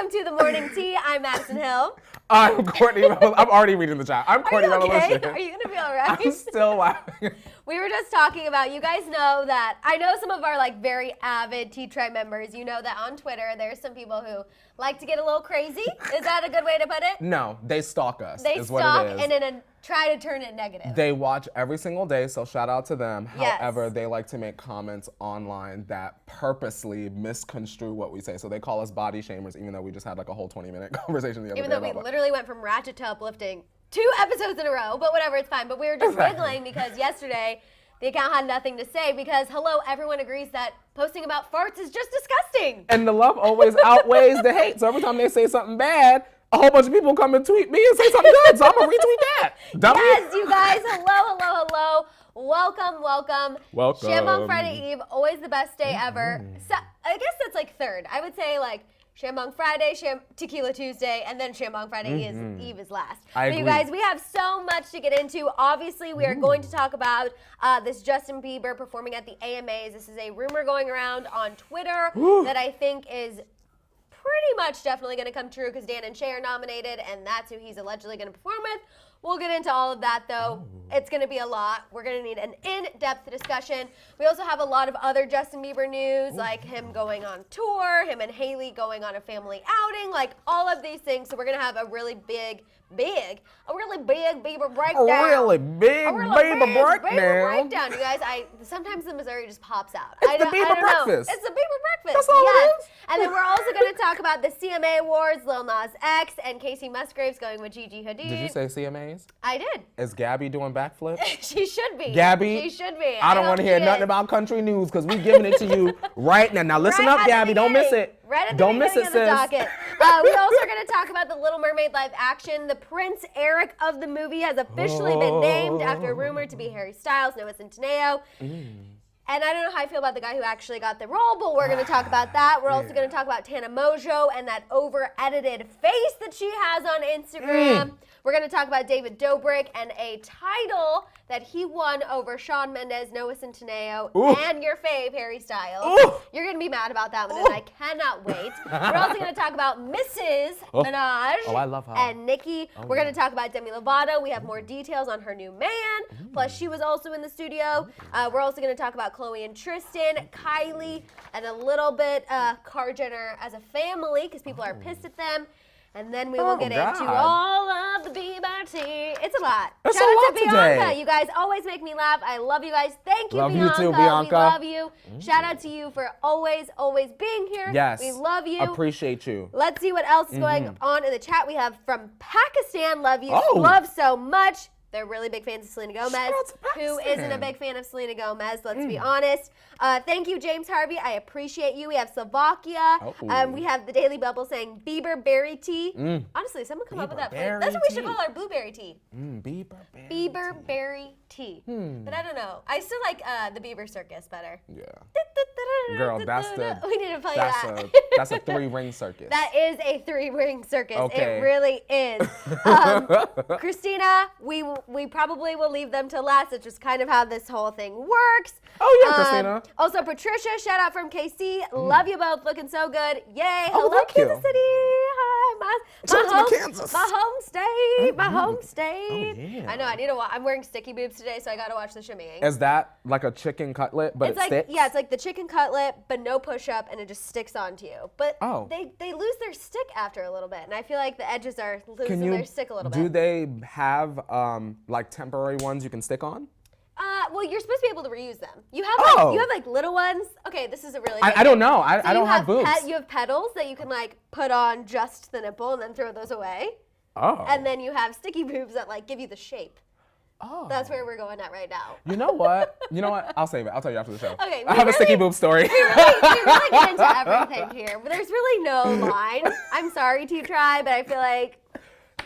Welcome to the Morning Tea. I'm Maddison Hill. I'm Courtney. I'm already reading the chat. I'm Courtney Revolution. Are you going to be all right? I'm still laughing. We were just talking about, you guys know that, I know some of our very avid Tea Tribe members, you know that on Twitter, there's some people who like to get a little crazy. Is that a good way to put it? No, they stalk us. They is stalk what it is. and then try to turn it negative. They watch every single day, so shout out to them. Yes. However, they like to make comments online that purposely misconstrue what we say. So they call us body shamers, even though we just had a whole 20-minute conversation the other day. Even though we literally went from ratchet to uplifting 2 episodes in a row, but whatever, it's fine. But we were just giggling because yesterday the account had nothing to say because, hello, everyone agrees that posting about farts is just disgusting. And the love always outweighs the hate. So every time they say something bad, a whole bunch of people come and tweet me and say something good, so I'm gonna retweet that. Yes, you guys, hello. Welcome. Chambon Friday Eve, always the best day ever. So, I guess that's third. I would say Chambon Friday, Tequila Tuesday, and then Chambon Friday Eve is last. I agree. You guys, we have so much to get into. Obviously, we are going to talk about this Justin Bieber performing at the AMAs. This is a rumor going around on Twitter that I think is pretty much definitely going to come true because Dan and Shay are nominated, and that's who he's allegedly going to perform with. We'll get into all of that, though. It's going to be a lot. We're going to need an in-depth discussion. We also have a lot of other Justin Bieber news, like him going on tour, him and Hailey going on a family outing, all of these things. So we're going to have a really big Bieber breakdown. Bieber breakdown. You guys, sometimes the Missouri just pops out. It's the Bieber breakfast. It's the Bieber breakfast. That's all it is. And then we're also going to talk about the CMA Awards, Lil Nas X, and Kacey Musgraves going with Gigi Hadid. Did you say CMAs? I did. Is Gabby doing backflips? She should be. Gabby? She should be. I don't want to hear nothing about country news because we're giving it to you right now. Now listen up, Gabby. Don't miss it. Don't miss it, sis. We also are going to talk about the Little Mermaid live action. The Prince Eric of the movie has officially been named after rumored to be Harry Styles, Noah Centineo. And I don't know how I feel about the guy who actually got the role, but we're going to talk about that. We're also going to talk about Tana Mongeau and that over-edited face that she has on Instagram. We're going to talk about David Dobrik and a title that he won over Shawn Mendes, Noah Centineo, and your fave, Harry Styles. You're going to be mad about that one, and I cannot wait. We're also going to talk about Mrs. Minaj I love her. and Nicki. We're going to talk about Demi Lovato. We have more details on her new man. Plus, she was also in the studio. We're also going to talk about Khloe and Tristan, Kylie, and a little bit Kar Jenner as a family because people are pissed at them. And then we will get into all of the Bieber tea. It's a lot. That's Shout out to today. Bianca. You guys always make me laugh. I love you guys. Thank you, Love Bianca. you too, Bianca. We love you. Shout out to you for always being here. Yes. We love you. Appreciate you. Let's see what else is going on in the chat. We have from Pakistan, love you. Oh. Love so much. They're really big fans of Selena Gomez. Shout out to Who Pakistan. isn't a big fan of Selena Gomez? Let's be honest. Thank you, James Harvey. I appreciate you. We have Slovakia. We have the Daily Bubble saying Bieber berry tea. Honestly, someone come up with that. Bieber That's what we should tea. call our blueberry tea. Bieber Berry tea. But I don't know. I still like the Bieber Circus better. Yeah. Girl, We need to play that. That's a 3-ring circus. That is a 3-ring circus. Okay. It really is. Christina, we probably will leave them to last. It's just kind of how this whole thing works. Oh, yeah, Christina. Also, Patricia, shout out from KC. Love you both. Looking so good. Yay. Oh, Hello, thank you. Kansas City. Hi. Shout out to Kansas. My home state. My home state. Oh, yeah. I know. I need to I'm wearing sticky boobs today, so I got to watch the shimmying. Is that like a chicken cutlet, but it sticks? Yeah, it's like the chicken cutlet, but no push-up, and it just sticks onto you. But they lose their stick after a little bit, and I feel like the edges are losing their stick a little bit. Do they have temporary ones you can stick on? Well, you're supposed to be able to reuse them. You have little ones. Okay, this is a really. I don't know. I don't have boobs. You have pedals that you can put on just the nipple and then throw those away. Oh. And then you have sticky boobs that give you the shape. Oh. That's where we're going at right now. You know what? I'll save it. I'll tell you after the show. Okay. I have a sticky boob story. We really get into everything here. But there's really no line. I'm sorry, Tea Tribe, but I feel like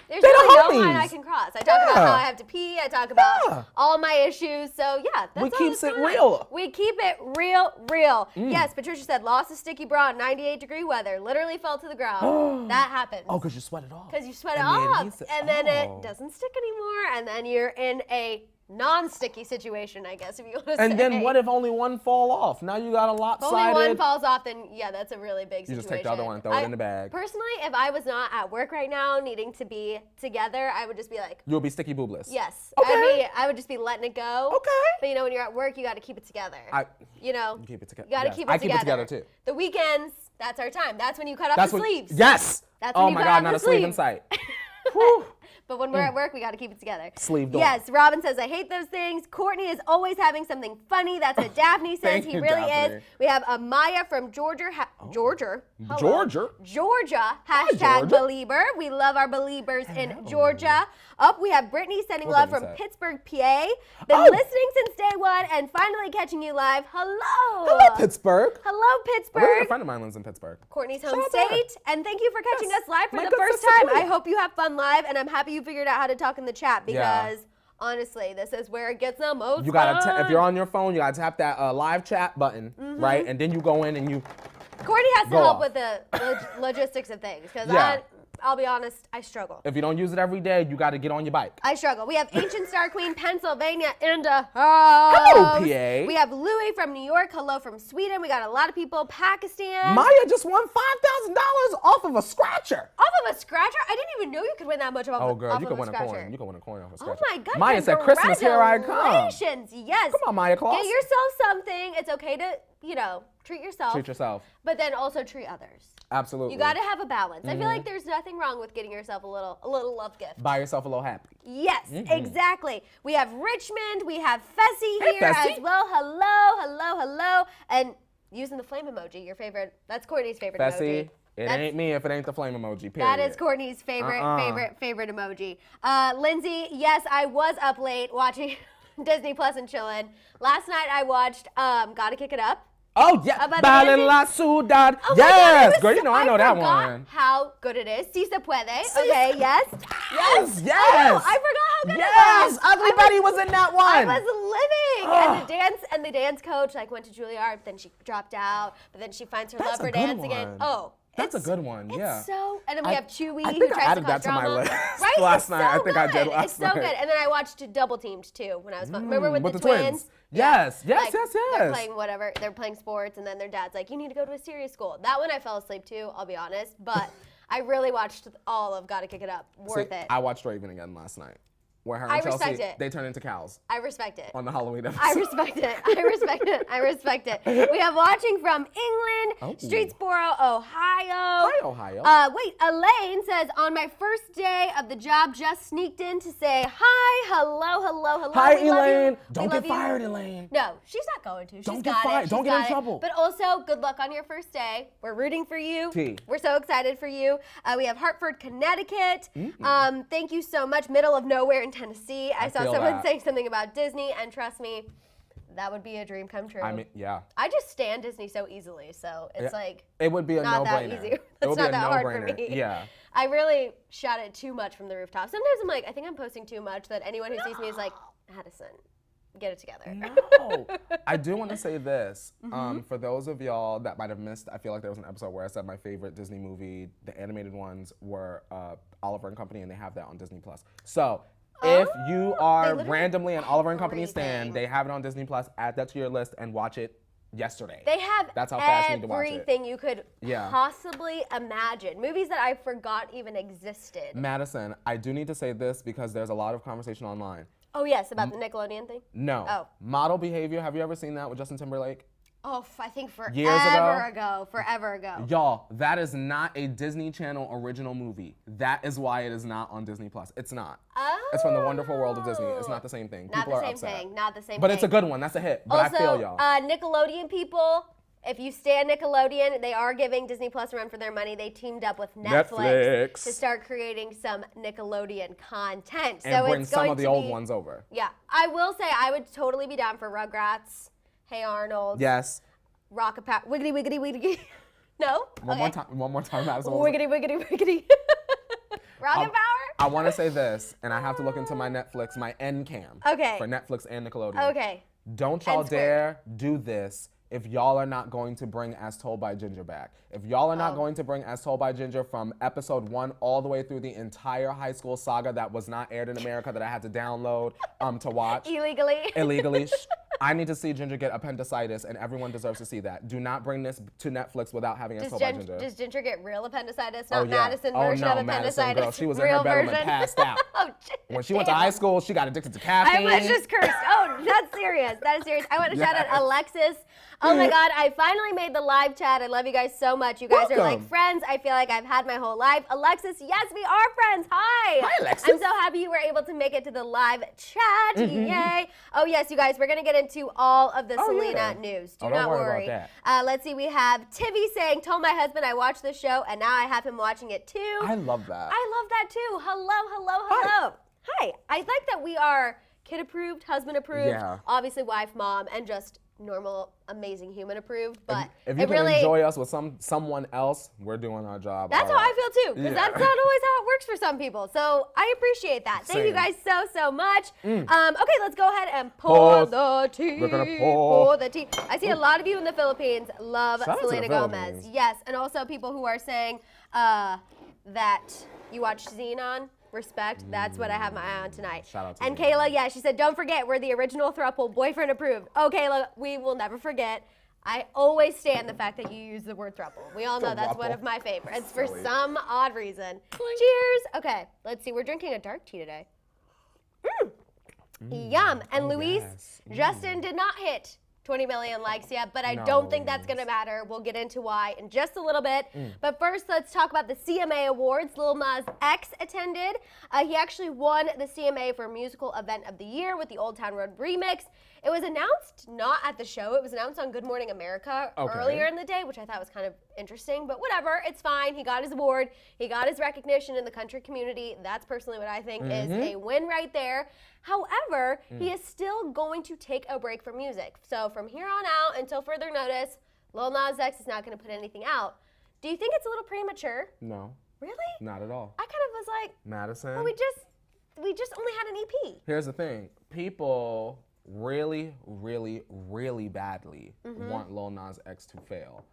there's really no line I can cross. I talk about how I have to pee. I talk about all my issues. So yeah, that's we keeps it real. We keep it real. Yes, Patricia said lost a sticky bra in 98-degree weather. Literally fell to the ground. That happens. Oh, because you sweat it off. Because you sweat it off, and then it doesn't stick anymore, and then you're in a non-sticky situation, I guess, if you want to say. And then what if only one fall off? Now you got a lopsided. If only one falls off, then yeah, that's a really big situation. You just take the other one and throw it in the bag. Personally, if I was not at work right now needing to be together, I would just be like... You'll be sticky boobless. Yes. Okay. I would just be letting it go. Okay. But when you're at work, you got to keep it together. You keep it together. You got to keep it together. I keep it together too. The weekends, that's our time. That's when you cut off the sleeves. Yes. That's when you cut off not the a sleeve in sight. Whew. But when we're at work, we got to keep it together. Sleeved on. Yes, Robin says, I hate those things. Courtney is always having something funny. That's what Daphne says. He really is. We have Maya from Georgia. Georgia. Georgia. Hashtag Belieber. We love our Beliebers in Georgia. We have Brittany sending love from Pittsburgh, PA. Been listening since day one and finally catching you live. Hello. Hello, Pittsburgh. Hello, Pittsburgh. A friend of mine lives in Pittsburgh. Courtney's home state. And thank you for catching us live for the first time. I hope you have fun live, and I'm happy you figured out how to talk in the chat because honestly, this is where it gets the most fun. If you're on your phone, you gotta tap that live chat button, right? And then you go in and you. Courtney has to help with the logistics of things because I'll be honest, I struggle. If you don't use it every day, you got to get on your bike. I struggle. We have Ancient Star Queen, Pennsylvania in the house. Hello, PA. We have Louie from New York. Hello from Sweden. We got a lot of people. Pakistan. Maya just won $5,000 off of a scratcher. Off of a scratcher? I didn't even know you could win that much off of a scratcher. Oh, girl, you can win a coin. You can win a coin off a scratcher. Oh, my God. Maya said, Christmas, here I come. Congratulations. Yes. Come on, Maya Claus. Get yourself something. It's okay to, treat yourself. Treat yourself. But then also treat others. Absolutely. You got to have a balance. I feel like there's nothing wrong with getting yourself a little love gift. Buy yourself a little happy. Yes, exactly. We have Richmond. We have Fessy here as well. Hello. And using the flame emoji, your favorite. That's Courtney's favorite emoji. It ain't me if it ain't the flame emoji, period. That is Courtney's favorite emoji. Lindsay, yes, I was up late watching Disney Plus and chilling. Last night I watched Gotta Kick It Up. Oh, yeah. Ballin' La Ciudad. Oh yes. Girl, you know I know that one. How good it is. Si se puede. Okay, yes. Yes. I forgot how good it was. Yes. Ugly Betty was in that one. I was living. And the dance coach went to Juilliard, but then she dropped out, but then she finds her love for dance again. Oh. That's a good one, yeah. And then we have Chewy, who tries to cause drama. I added that to my list right? last night. I think I did last night. It's so good. And then I watched Double Teamed too when I was fun. Remember with the twins? Yes. They're playing whatever. They're playing sports, and then their dad's like, "You need to go to a serious school." That one I fell asleep to. I'll be honest, but I really watched all of Gotta Kick It Up. Worth it. I watched Raven again last night. Where her and Chelsea, they turn into cows. I respect it. On the Halloween episode. I respect it. We have watching from England, Streetsboro, Ohio. Hi, Ohio. Wait, Elaine says, on my first day of the job, just sneaked in to say hi, hello. Hi, Elaine. Don't get fired, Elaine. No, she's not going to. Don't get fired. Don't get in trouble. But also, good luck on your first day. We're rooting for you. We're so excited for you. We have Hartford, Connecticut. Thank you so much. Middle of nowhere in Tennessee. I saw someone saying something about Disney, and trust me, that would be a dream come true. I mean, yeah. I just stand Disney so easily, so it's it would be a not no-brainer. that easy. It's not that hard for me. Yeah. I really shout it too much from the rooftop. Sometimes I'm like, I think I'm posting too much that anyone who sees me is like, Maddison, get it together. No. I do want to say this. For those of y'all that might have missed, I feel like there was an episode where I said my favorite Disney movie, the animated ones, were Oliver and Company, and they have that on Disney Plus. So if you are randomly an Oliver and Company stan, they have it on Disney Plus. Add that to your list and watch it yesterday. They have That's how fast you need to watch it. Everything you could possibly imagine. Movies that I forgot even existed. Madison, I do need to say this because there's a lot of conversation online. Oh, yes, about the Nickelodeon thing? No. Oh. Model Behavior, have you ever seen that with Justin Timberlake? Oh, I think forever ago. Y'all, that is not a Disney Channel original movie. That is why it is not on Disney Plus. It's not. Oh. It's from the Wonderful World of Disney. It's not the same thing. Not People the are same upset. thing. Not the same thing. But it's a good one. That's a hit. But also, I feel y'all. Nickelodeon people, if you stand Nickelodeon, they are giving Disney Plus a run for their money. They teamed up with Netflix to start creating some Nickelodeon content. And bring some of the old ones over. Yeah. I will say I would totally be down for Rugrats, Hey Arnold. Yes. Rocket-Power. Wiggity. No? One more time. Wiggity. Rocket-Power? I want to say this, and I have to look into my Netflix, my N cam. Okay. For Netflix and Nickelodeon. Okay. Don't y'all dare do this if y'all are not going to bring As Told by Ginger back. If y'all are not going to bring As Told by Ginger from episode 1 all the way through the entire high school saga that was not aired in America that I had to download to watch. Illegally. I need to see Ginger get appendicitis, and everyone deserves to see that. Do not bring this to Netflix without having As Told by Ginger. Does Ginger get real appendicitis? Not Madison version of appendicitis. Madison, girl. She was in her bedroom and passed out. When she went to high school, she got addicted to caffeine. I was just cursed. Oh, that's serious. That is serious. I want to shout out Alexis. Oh my God, I finally made the live chat. I love you guys so much. You guys are like friends. I feel like I've had my whole life. Alexis, yes, we are friends. Hi. Hi, Alexis. I'm so happy you were able to make it to the live chat. Yay. Oh yes, you guys, we're going to get into all of the Selena news. Do not worry. About that. Let's see, we have Tivy saying, told my husband I watched the show and now I have him watching it too. I love that. I love that too. Hello. Hi. I like that we are kid approved, husband approved, obviously wife, mom, and just normal, amazing human approved. But if you can enjoy us with someone else, we're doing our job. That's how I feel too, because that's not always how it works for some people. So I appreciate that. Thank you guys so much. Okay, let's go ahead and pour the tea. We're gonna pour the tea. I see a lot of you in the Philippines love Selena Gomez. Yes, and also people who are saying that you watch Xenon. Respect. That's what I have my eye on tonight. Shout out to and Kayla, she said, don't forget, we're the original throuple, boyfriend approved. Oh, Kayla, we will never forget. I always stand the fact that you use the word throuple. We all know that's one of my favorites for some odd reason. Cheers. Okay, let's see. We're drinking a dark tea today. Yum. And Luis, Justin did not hit 20 million likes yet, but I don't think that's going to matter. We'll get into why in just a little bit. But first, let's talk about the CMA Awards. Lil Nas X attended. He actually won the CMA for Musical Event of the Year with the Old Town Road remix. It was announced not at the show. It was announced on Good Morning America earlier in the day, which I thought was kind of interesting. But whatever, it's fine. He got his award. He got his recognition in the country community. That's personally what I think is a win right there. However, he is still going to take a break from music. So from here on out until further notice, Lil Nas X is not going to put anything out. Do you think it's a little premature? No. Really? Not at all. I kind of was like, Madison. well, we just only had an EP. Here's the thing. People really badly want Lil Nas X to fail.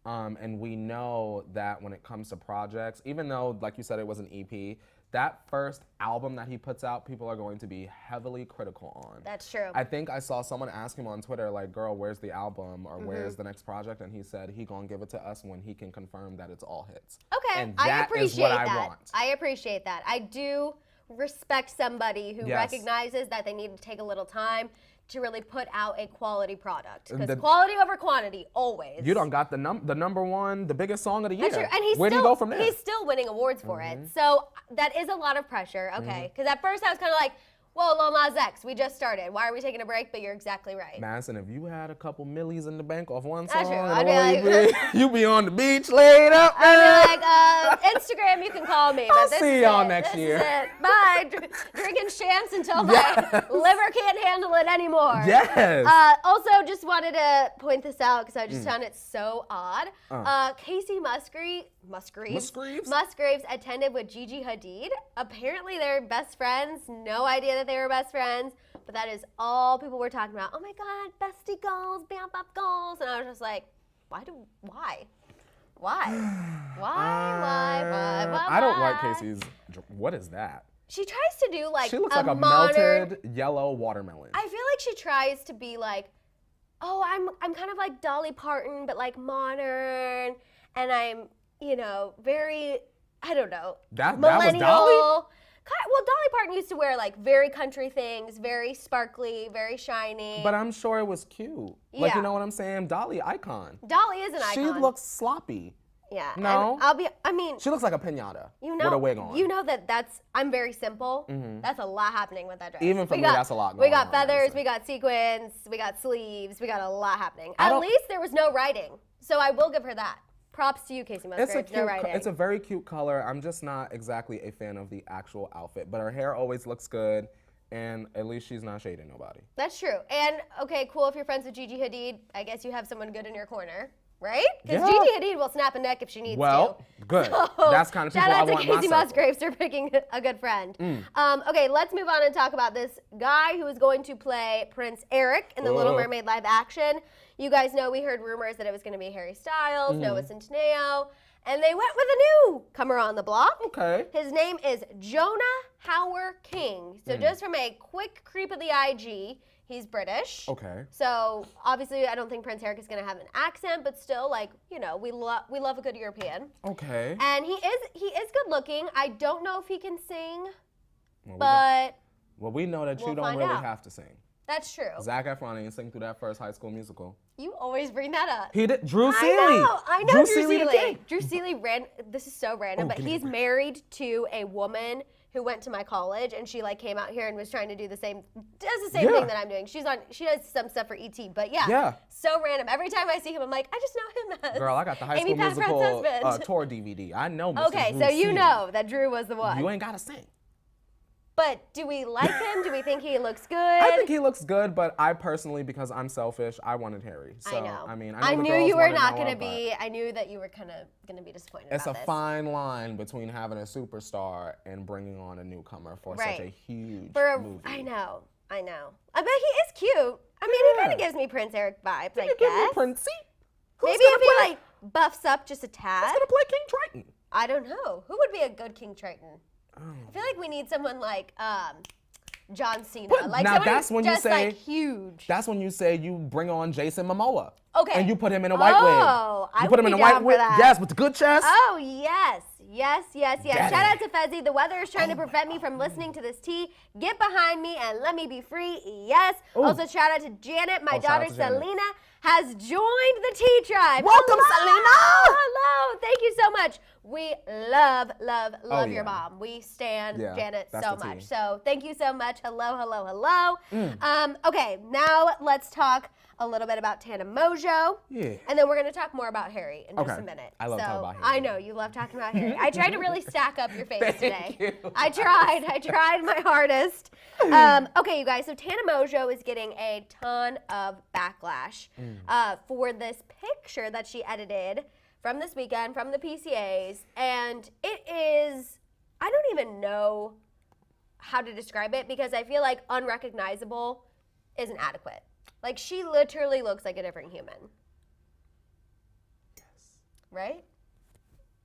And we know that when it comes to projects, even though, like you said, it was an EP, that first album that he puts out, people are going to be heavily critical on. That's true. I think I saw someone ask him on Twitter, like, girl, where's the album or where's the next project? And he said he gonna give it to us when he can confirm that it's all hits. Okay, and that I appreciate is what that. I want. I appreciate that. I do respect somebody who recognizes that they need to take a little time to really put out a quality product. Because quality over quantity, always. You done got the number one, the biggest song of the year. That's true. And where do you go from there? He's still winning awards for it. So that is a lot of pressure, okay. Because at first I was kind of like, whoa, Lil Nas X, we just started. Why are we taking a break? But you're exactly right. Madison, if you had a couple millies in the bank off one That's song, true. I'd be like, you be on the beach laid up. I'd be like, Instagram, you can call me. I'll but see y'all next year. This is it. Bye. Drinking champs until my liver can't handle it anymore. Yes. Also, just wanted to point this out because I just found it so odd. Kacey Musgraves attended with Gigi Hadid. Apparently, they're best friends. No idea that they were best friends, but that is all people were talking about. Oh my God, bestie goals, bam bam goals, and I was just like, why? I don't like Kacey's. What is that? She tries to do like she looks like a melted yellow watermelon. I feel like she tries to be like, oh, I'm kind of like Dolly Parton, but like modern, and I'm very, I don't know, that millennial. was Dolly? Well, Dolly Parton used to wear like very country things, very sparkly, very shiny. But I'm sure it was cute. Like, you know what I'm saying? Dolly icon. Dolly is an icon. She looks sloppy. Yeah. No. She looks like a piñata with a wig on. You know I'm very simple. That's a lot happening with that dress. Even for me, that's a lot going on. We got feathers, we got sequins, we got sleeves, we got a lot happening. At least there was no writing. So I will give her that. Props to you, Kacey Musgraves. It's a very cute color. I'm just not exactly a fan of the actual outfit, but her hair always looks good, and at least she's not shading nobody. That's true. And okay, cool. If you're friends with Gigi Hadid, I guess you have someone good in your corner. Right? Because Yeah. Gigi Hadid will snap a neck if she needs to. Well, good. So, That's kind of people I want shout out to Kacey myself. Musgraves for picking a good friend. Okay, let's move on and talk about this guy who is going to play Prince Eric in the Little Mermaid live action. You guys know we heard rumors that it was going to be Harry Styles, Noah Centineo, and they went with a newcomer on the block. Okay. His name is Jonah Hauer King. So just from a quick creep of the IG, he's British. Okay. So obviously, I don't think Prince Eric is going to have an accent, but still, like, you know, we love a good European. Okay. And he is good looking. I don't know if he can sing, Well, but we know that we'll you don't find really out. have to sing. That's true. Zac Efron ain't sing through that first High School Musical. You always bring that up. He did. Drew Seeley. I know Drew Seeley. the Seeley. king. Drew Seeley this is so random, but give me he's a break. married to a woman who went to my college, and she like came out here and was trying to do the same Yeah. thing that I'm doing. She does some stuff for ET, but yeah, so random. Every time I see him, I'm like, I just know him as Girl, I got the High Amy School Pat Pratt's Musical husband. tour DVD. I know Mr. Okay, Drew so you Seeley. know that Drew was the one. You ain't gotta sing. But do we like him? Do we think he looks good? I think he looks good, but I personally, because I'm selfish, I wanted Harry. So, I know. I mean, I know the knew girls you were wanted not Noah, going to but be. I knew that you were kind of going to be disappointed. It's about a this. fine line between having a superstar and bringing on a newcomer for such a huge movie. I know. I bet he is cute. I mean, he kind of gives me Prince Eric vibes, I guess. Princey? Maybe if he like buffs up just a tad. Who's gonna play King Triton? I don't know. Who would be a good King Triton? I feel like we need someone like John Cena. But like now someone that's who's when you just say- like huge. That's when you say you bring on Jason Momoa. Okay. And you put him in a white wig. Oh, I You would put him be in a white down for wig. that. Yes, with the good chest. Oh, yes. Shout Daddy. out to Fezzi. The weather is trying to prevent me from listening to this tea. Get behind me and let me be free. Yes. Ooh. Also, shout out to Janet. My shout out daughter to Janet. Selena has joined the tea tribe. Welcome, Selena. Hello. Thank you so much. We love Oh, your yeah. mom. We stan Yeah, Janet that's so the tea. much. So thank you so much. Hello. Okay, now let's talk a little bit about Tana Mongeau. Yeah. And then we're going to talk more about Harry in just Okay. a minute. I love talking about Harry. I know, you love talking about Harry. I tried to really stack up your face today. you. I tried my hardest. Okay, you guys, so Tana Mongeau is getting a ton of backlash for this picture that she edited from this weekend, from the PCAs. And it is, I don't even know how to describe it because I feel like unrecognizable isn't adequate. Like, she literally looks like a different human. Yes. Right?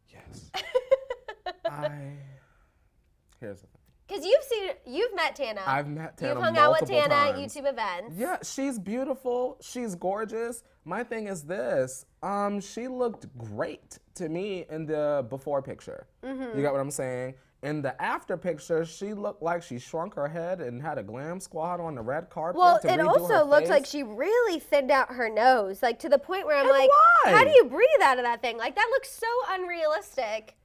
Yes. Here's the thing. Because you've met Tana. I've met Tana You've hung out with multiple Tana at times. YouTube events. Yeah, she's beautiful. She's gorgeous. My thing is this. She looked great to me in the before picture. Mm-hmm. You got what I'm saying? In the after picture, she looked like she shrunk her head and had a glam squad on the red carpet. Well, to it redo also her looked face. like she really thinned out her nose, like to the point where I'm And like, why? how do you breathe out of that thing? Like, that looks so unrealistic.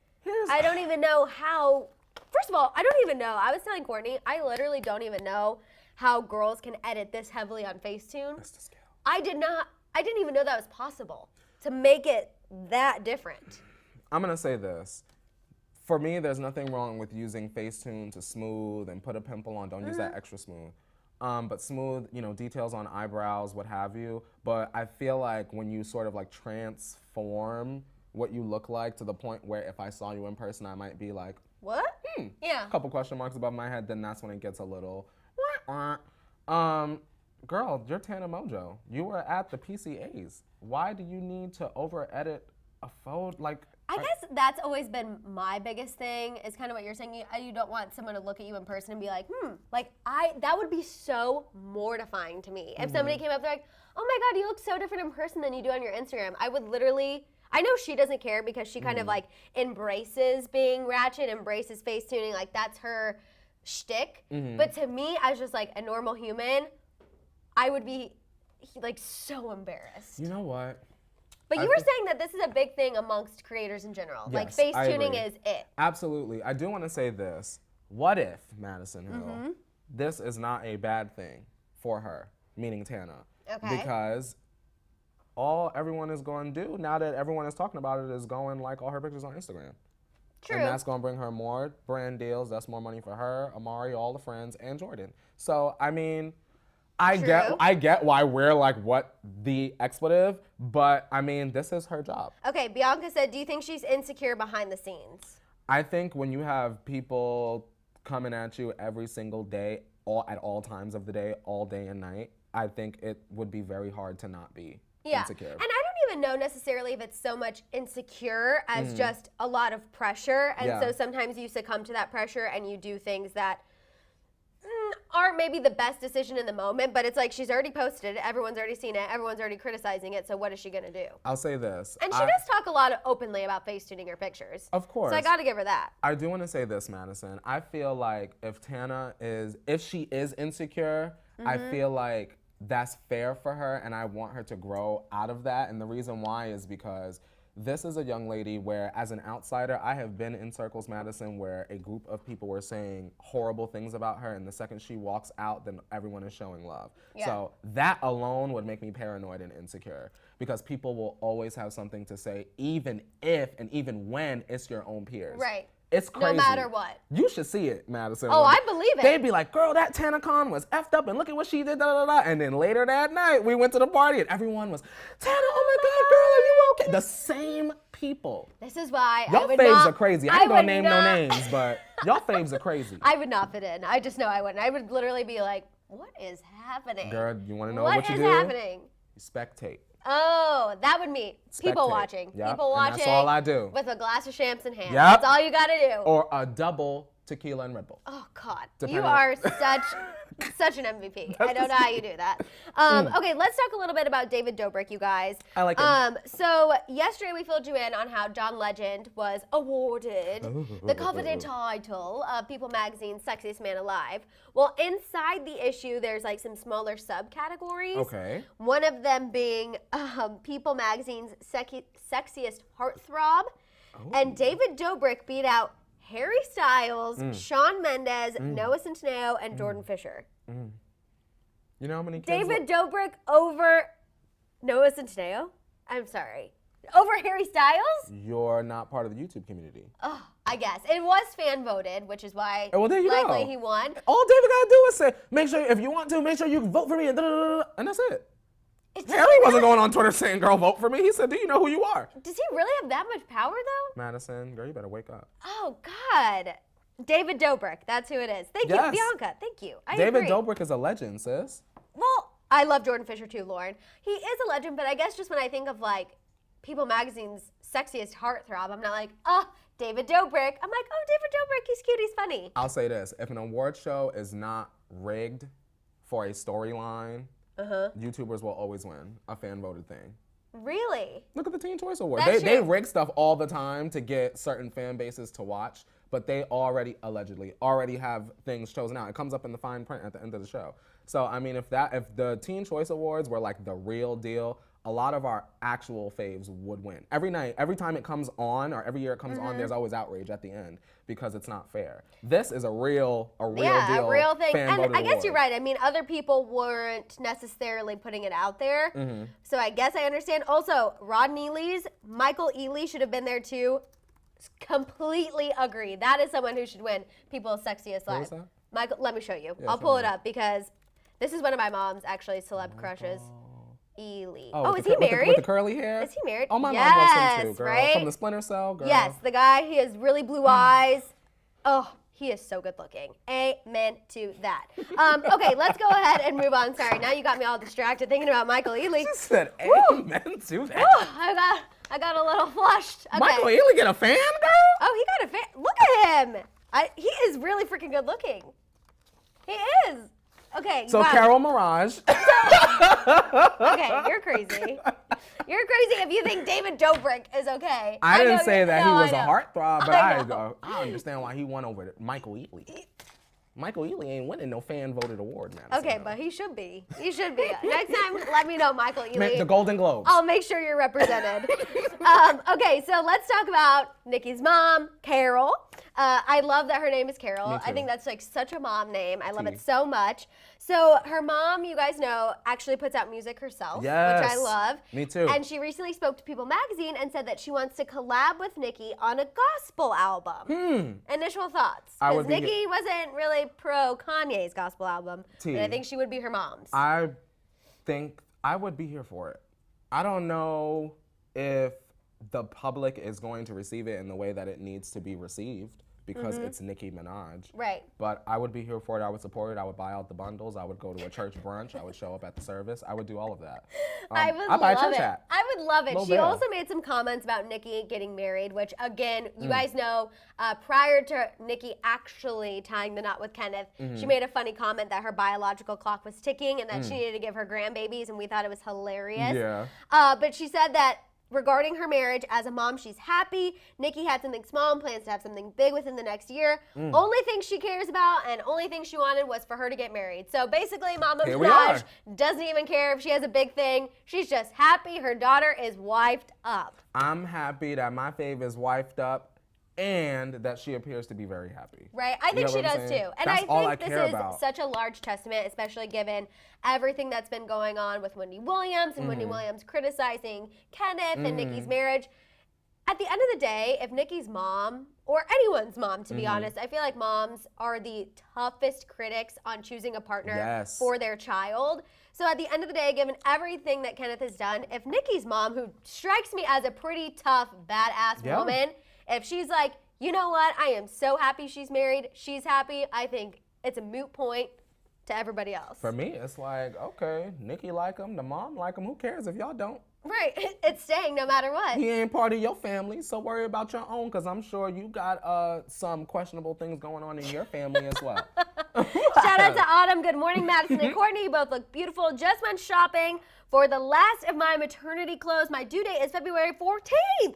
I don't even know how. First of all, I don't even know. I was telling Courtney, I literally don't even know how girls can edit this heavily on Facetune. That's the scale. I didn't even know that was possible to make it that different. I'm gonna say this. For me, there's nothing wrong with using Facetune to smooth and put a pimple on. Don't use that extra smooth. But smooth, details on eyebrows, what have you. But I feel like when you sort of like transform what you look like to the point where if I saw you in person, I might be like, What? Yeah. a couple question marks above my head, then that's when it gets a little, girl, you're Tana Mongeau. You were at the PCAs. Why do you need to over edit a photo? I guess that's always been my biggest thing, is kind of what you're saying. You don't want someone to look at you in person and be like, that would be so mortifying to me. If somebody came up, they're like, oh my God, you look so different in person than you do on your Instagram. I would literally, I know she doesn't care because she kind of like embraces being ratchet, embraces face tuning, like that's her shtick. But to me, as just like a normal human, I would be like so embarrassed. You know what? But you were saying that this is a big thing amongst creators in general. Like Yes, face I tuning agree. is it. Absolutely. I do want to say this. What if, Maddison Hill, this is not a bad thing for her, meaning Tana? Okay. Because everyone is going to do, now that everyone is talking about it, is going like all her pictures on Instagram. True. And that's going to bring her more brand deals. That's more money for her, Amari, all the friends, and Jordan. So, I mean, I get why we're like, what the expletive, but I mean, this is her job. Okay, Bianca said, do you think she's insecure behind the scenes? I think when you have people coming at you every single day, at all times of the day, all day and night, I think it would be very hard to not be insecure. And I don't even know necessarily if it's so much insecure as just a lot of pressure. And so sometimes you succumb to that pressure and you do things that aren't maybe the best decision in the moment, but it's like she's already posted it, everyone's already seen it, everyone's already criticizing it, so what is she gonna do? I'll say this. And she does talk a lot openly about face tuning her pictures. Of course. So I gotta give her that. I do want to say this, Maddison. I feel like if she is insecure, I feel like that's fair for her, and I want her to grow out of that. And the reason why is because this is a young lady where, as an outsider, I have been in circles, Maddison, where a group of people were saying horrible things about her, and the second she walks out, then everyone is showing love. Yeah. So that alone would make me paranoid and insecure, because people will always have something to say, even if and even when it's your own peers. Right. It's crazy. No matter what. You should see it, Maddison. Oh, I believe it. They'd be like, girl, that Tana was effed up and look at what she did, da da da. And then later that night, we went to the party and everyone was, Tana, oh my God, girl, are you okay? The same people. This is why y'all faves are crazy. I ain't gonna name no names, but y'all faves are crazy. I would not fit in. I just know I wouldn't. I would literally be like, what is happening? Girl, you wanna know what you do? What is happening? You spectate. Oh, that would mean people watching. Yep. People watching. That's all I do. With a glass of champs in hand. Yep. That's all you gotta do. Or a double tequila and Red Bull. Oh God, you are such an MVP. I don't know how you do that. Okay, let's talk a little bit about David Dobrik, you guys. I like him. So yesterday we filled you in on how John Legend was awarded the coveted title of People Magazine's Sexiest Man Alive. Well, inside the issue, there's like some smaller subcategories. Okay. One of them being People Magazine's Sexiest Heartthrob. Oh. And David Dobrik beat out Harry Styles, Shawn Mendes, Noah Centineo, and Jordan Fisher. You know how many kids David Dobrik over Noah Centineo? I'm sorry. Over Harry Styles? You're not part of the YouTube community. Oh, I guess. It was fan voted, which is why there you likely go. he won. All David gotta do is say, make sure, if you want to, make sure you vote for me, and that's it. Harry wasn't going on Twitter saying, girl, vote for me. He said, do you know who you are? Does he really have that much power, though? Madison, girl, you better wake up. Oh, God. David Dobrik, that's who it is. Thank you, Bianca. Thank you. David Dobrik is a legend, sis. Well, I love Jordan Fisher, too, Lauren. He is a legend, but I guess just when I think of, like, People Magazine's Sexiest Heartthrob, I'm not like, David Dobrik. I'm like, David Dobrik, he's cute, he's funny. I'll say this. If an award show is not rigged for a storyline, YouTubers will always win a fan voted thing. Really? Look at the Teen Choice Award. They rig stuff all the time to get certain fan bases to watch, but they allegedly have things chosen out. It comes up in the fine print at the end of the show. So I mean, if the Teen Choice Awards were like the real deal, a lot of our actual faves would win. Every night, every time it comes on, or every year it comes on, there's always outrage at the end because it's not fair. This is a real deal. A real thing. And I guess you're right. I mean, other people weren't necessarily putting it out there. So I guess I understand. Also, Rod and Ealy's, Michael Ealy should have been there too. Completely agree. That is someone who should win People's Sexiest Live. Michael, let me show you. I'll pull it up because this is one of my mom's actually celeb crushes. Ealy. Oh, is he married? With the curly hair? Is he married? Oh, my mom loves him too, girl. Right? From the Splinter Cell, girl. Yes, the guy, he has really blue eyes. Oh, he is so good looking. Amen to that. Okay, let's go ahead and move on. Sorry, now you got me all distracted thinking about Michael Ealy. She said amen to that. Woo, I got a little flushed. Okay. Michael Ealy get a fan, girl? Oh, he got a fan. Look at him. He is really freaking good looking. He is. Okay. So Carol Mirage. Okay, you're crazy. You're crazy if you think David Dobrik is okay. I didn't say that he was a heartthrob, but I understand why he won over Michael Ealy. Michael Ealy ain't winning no fan-voted award, man. Okay, but he should be. He should be. Next time, let me know, Michael Ealy. The Golden Globes. I'll make sure you're represented. Okay, so let's talk about Nicki's mom, Carol. I love that her name is Carol. Me too. I think that's like such a mom name. I love Tea. it so much. So her mom, you guys know, actually puts out music herself, which I love. Me too. And she recently spoke to People Magazine and said that she wants to collab with Nicki on a gospel album. Initial thoughts? Because Nicki wasn't really pro Kanye's gospel album, but I think she would be her mom's. I think I would be here for it. I don't know if the public is going to receive it in the way that it needs to be received because it's Nicki Minaj. Right. But I would be here for it. I would support it. I would buy out the bundles. I would go to a church brunch. I would show up at the service. I would do all of that. I would I'd buy a love church it. hat. I would love it. Little She Veil. also made some comments about Nicki getting married, which again, you guys know, prior to Nicki actually tying the knot with Kenneth, she made a funny comment that her biological clock was ticking and that she needed to give her grandbabies, and we thought it was hilarious. Yeah. But she said that regarding her marriage, as a mom, she's happy. Nicki had something small and plans to have something big within the next year. Only thing she cares about and only thing she wanted was for her to get married. So basically, Mama Here we Minaj are. doesn't even care if she has a big thing. She's just happy her daughter is wifed up. I'm happy that my fave is wifed up and that she appears to be very happy. Right, I think You she know what I'm does saying? too. And That's I all think I this care is about. such a large testament, especially given everything that's been going on with Wendy Williams and Wendy Williams criticizing Kenneth and Nicki's marriage. At the end of the day, if Nicki's mom, or anyone's mom, to be honest, I feel like moms are the toughest critics on choosing a partner for their child. So at the end of the day, given everything that Kenneth has done, if Nicki's mom, who strikes me as a pretty tough, badass woman, if she's like, you know what, I am so happy she's married, she's happy, I think it's a moot point to everybody else. For me, it's like, okay, Nicki like him, the mom like him, who cares if y'all don't? Right, it's staying no matter what. He ain't part of your family, so worry about your own, because I'm sure you got some questionable things going on in your family as well. Shout out to Autumn. Good morning, Maddison and Courtney. You both look beautiful. Just went shopping for the last of my maternity clothes. My due date is February 14th.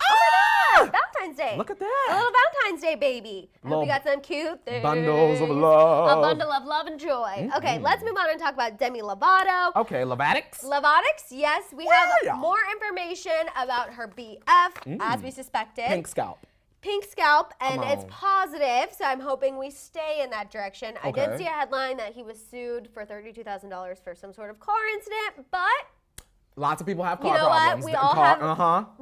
Oh my God, Valentine's Day. Look at that. A little Valentine's Day, baby. I hope you got some cute things. Bundles of love. A bundle of love and joy. Okay, let's move on and talk about Demi Lovato. Okay, Lovatics. Lovatics, yes. We have more information about her BF, as we suspected. Pink scalp. Pink scalp, and Come it's on. positive, so I'm hoping we stay in that direction. I did Okay. see a headline that he was sued for $32,000 for some sort of car incident, but Lots of people have you car know problems. what?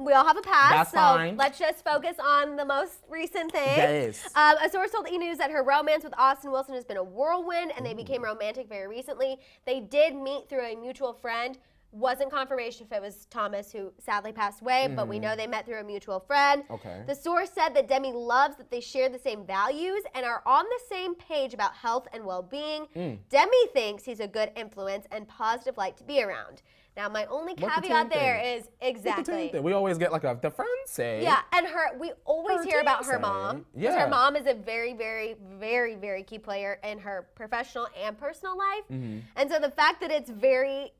We all have a past, That's so fine. let's just focus on the most recent thing. Yes. A source told E! News that her romance with Austin Wilson has been a whirlwind, and they became romantic very recently. They did meet through a mutual friend. Wasn't confirmation if it was Thomas, who sadly passed away, but we know they met through a mutual friend. Okay. The source said that Demi loves that they share the same values and are on the same page about health and well-being. Demi thinks he's a good influence and positive light to be around. Now, my only What the caveat team there think? is exactly. We always get like the friends say. Yeah, and we always Her hear about her team mom. say. Because Yeah. her mom is a very, very, very, very key player in her professional and personal life. And so the fact that it's very,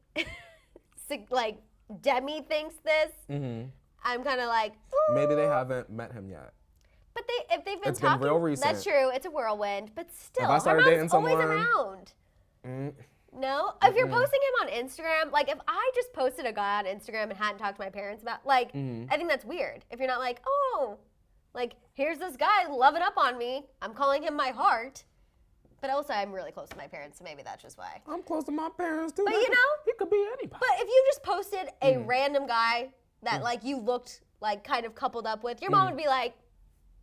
like, Demi thinks this, I'm kind of like, ooh. Maybe they haven't met him yet. But if they've been It's been talking, real recent. that's true. It's a whirlwind, but still, If I started her dating mom's always someone- around. No, if you're posting him on Instagram, like if I just posted a guy on Instagram and hadn't talked to my parents about, like, I think that's weird. If you're not like, oh, like here's this guy loving up on me. I'm calling him my heart. But also, I'm really close to my parents, so maybe that's just why. I'm close to my parents too. But you know, he could be anybody. But if you just posted a random guy that like you looked like kind of coupled up with, your mom would be like,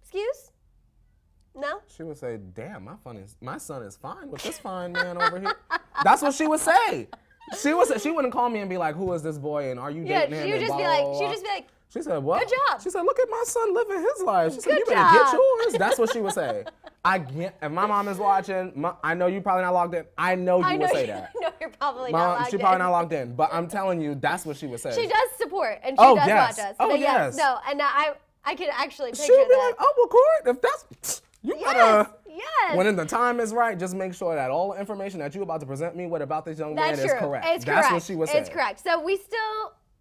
excuse? No? She would say, "Damn, my son is fine with this fine man over here." That's what she would say. She wouldn't call me and be like, "Who is this boy? And are you dating him?" she would just and be blah, like, blah, she blah. would just be like, She said, "What?" Good job. She said, "Look at my son living his life." She said, Good "You better get job. yours." That's what she would say. If my mom is watching, I know you probably not logged in. I know you would say that. No, you're probably Mom, not logged she in. probably not logged in, but I'm telling you, that's what she would say. She does support, and she Oh, does yes. watch us. Oh, But yes. No, and I could actually picture She would be that. like, "Oh, well, Court, if that's you yes, gotta." yes. When the time is right, just make sure that all the information that you're about to present me with about this young man That's is true. correct. It's That's correct. what she would say. It's correct. So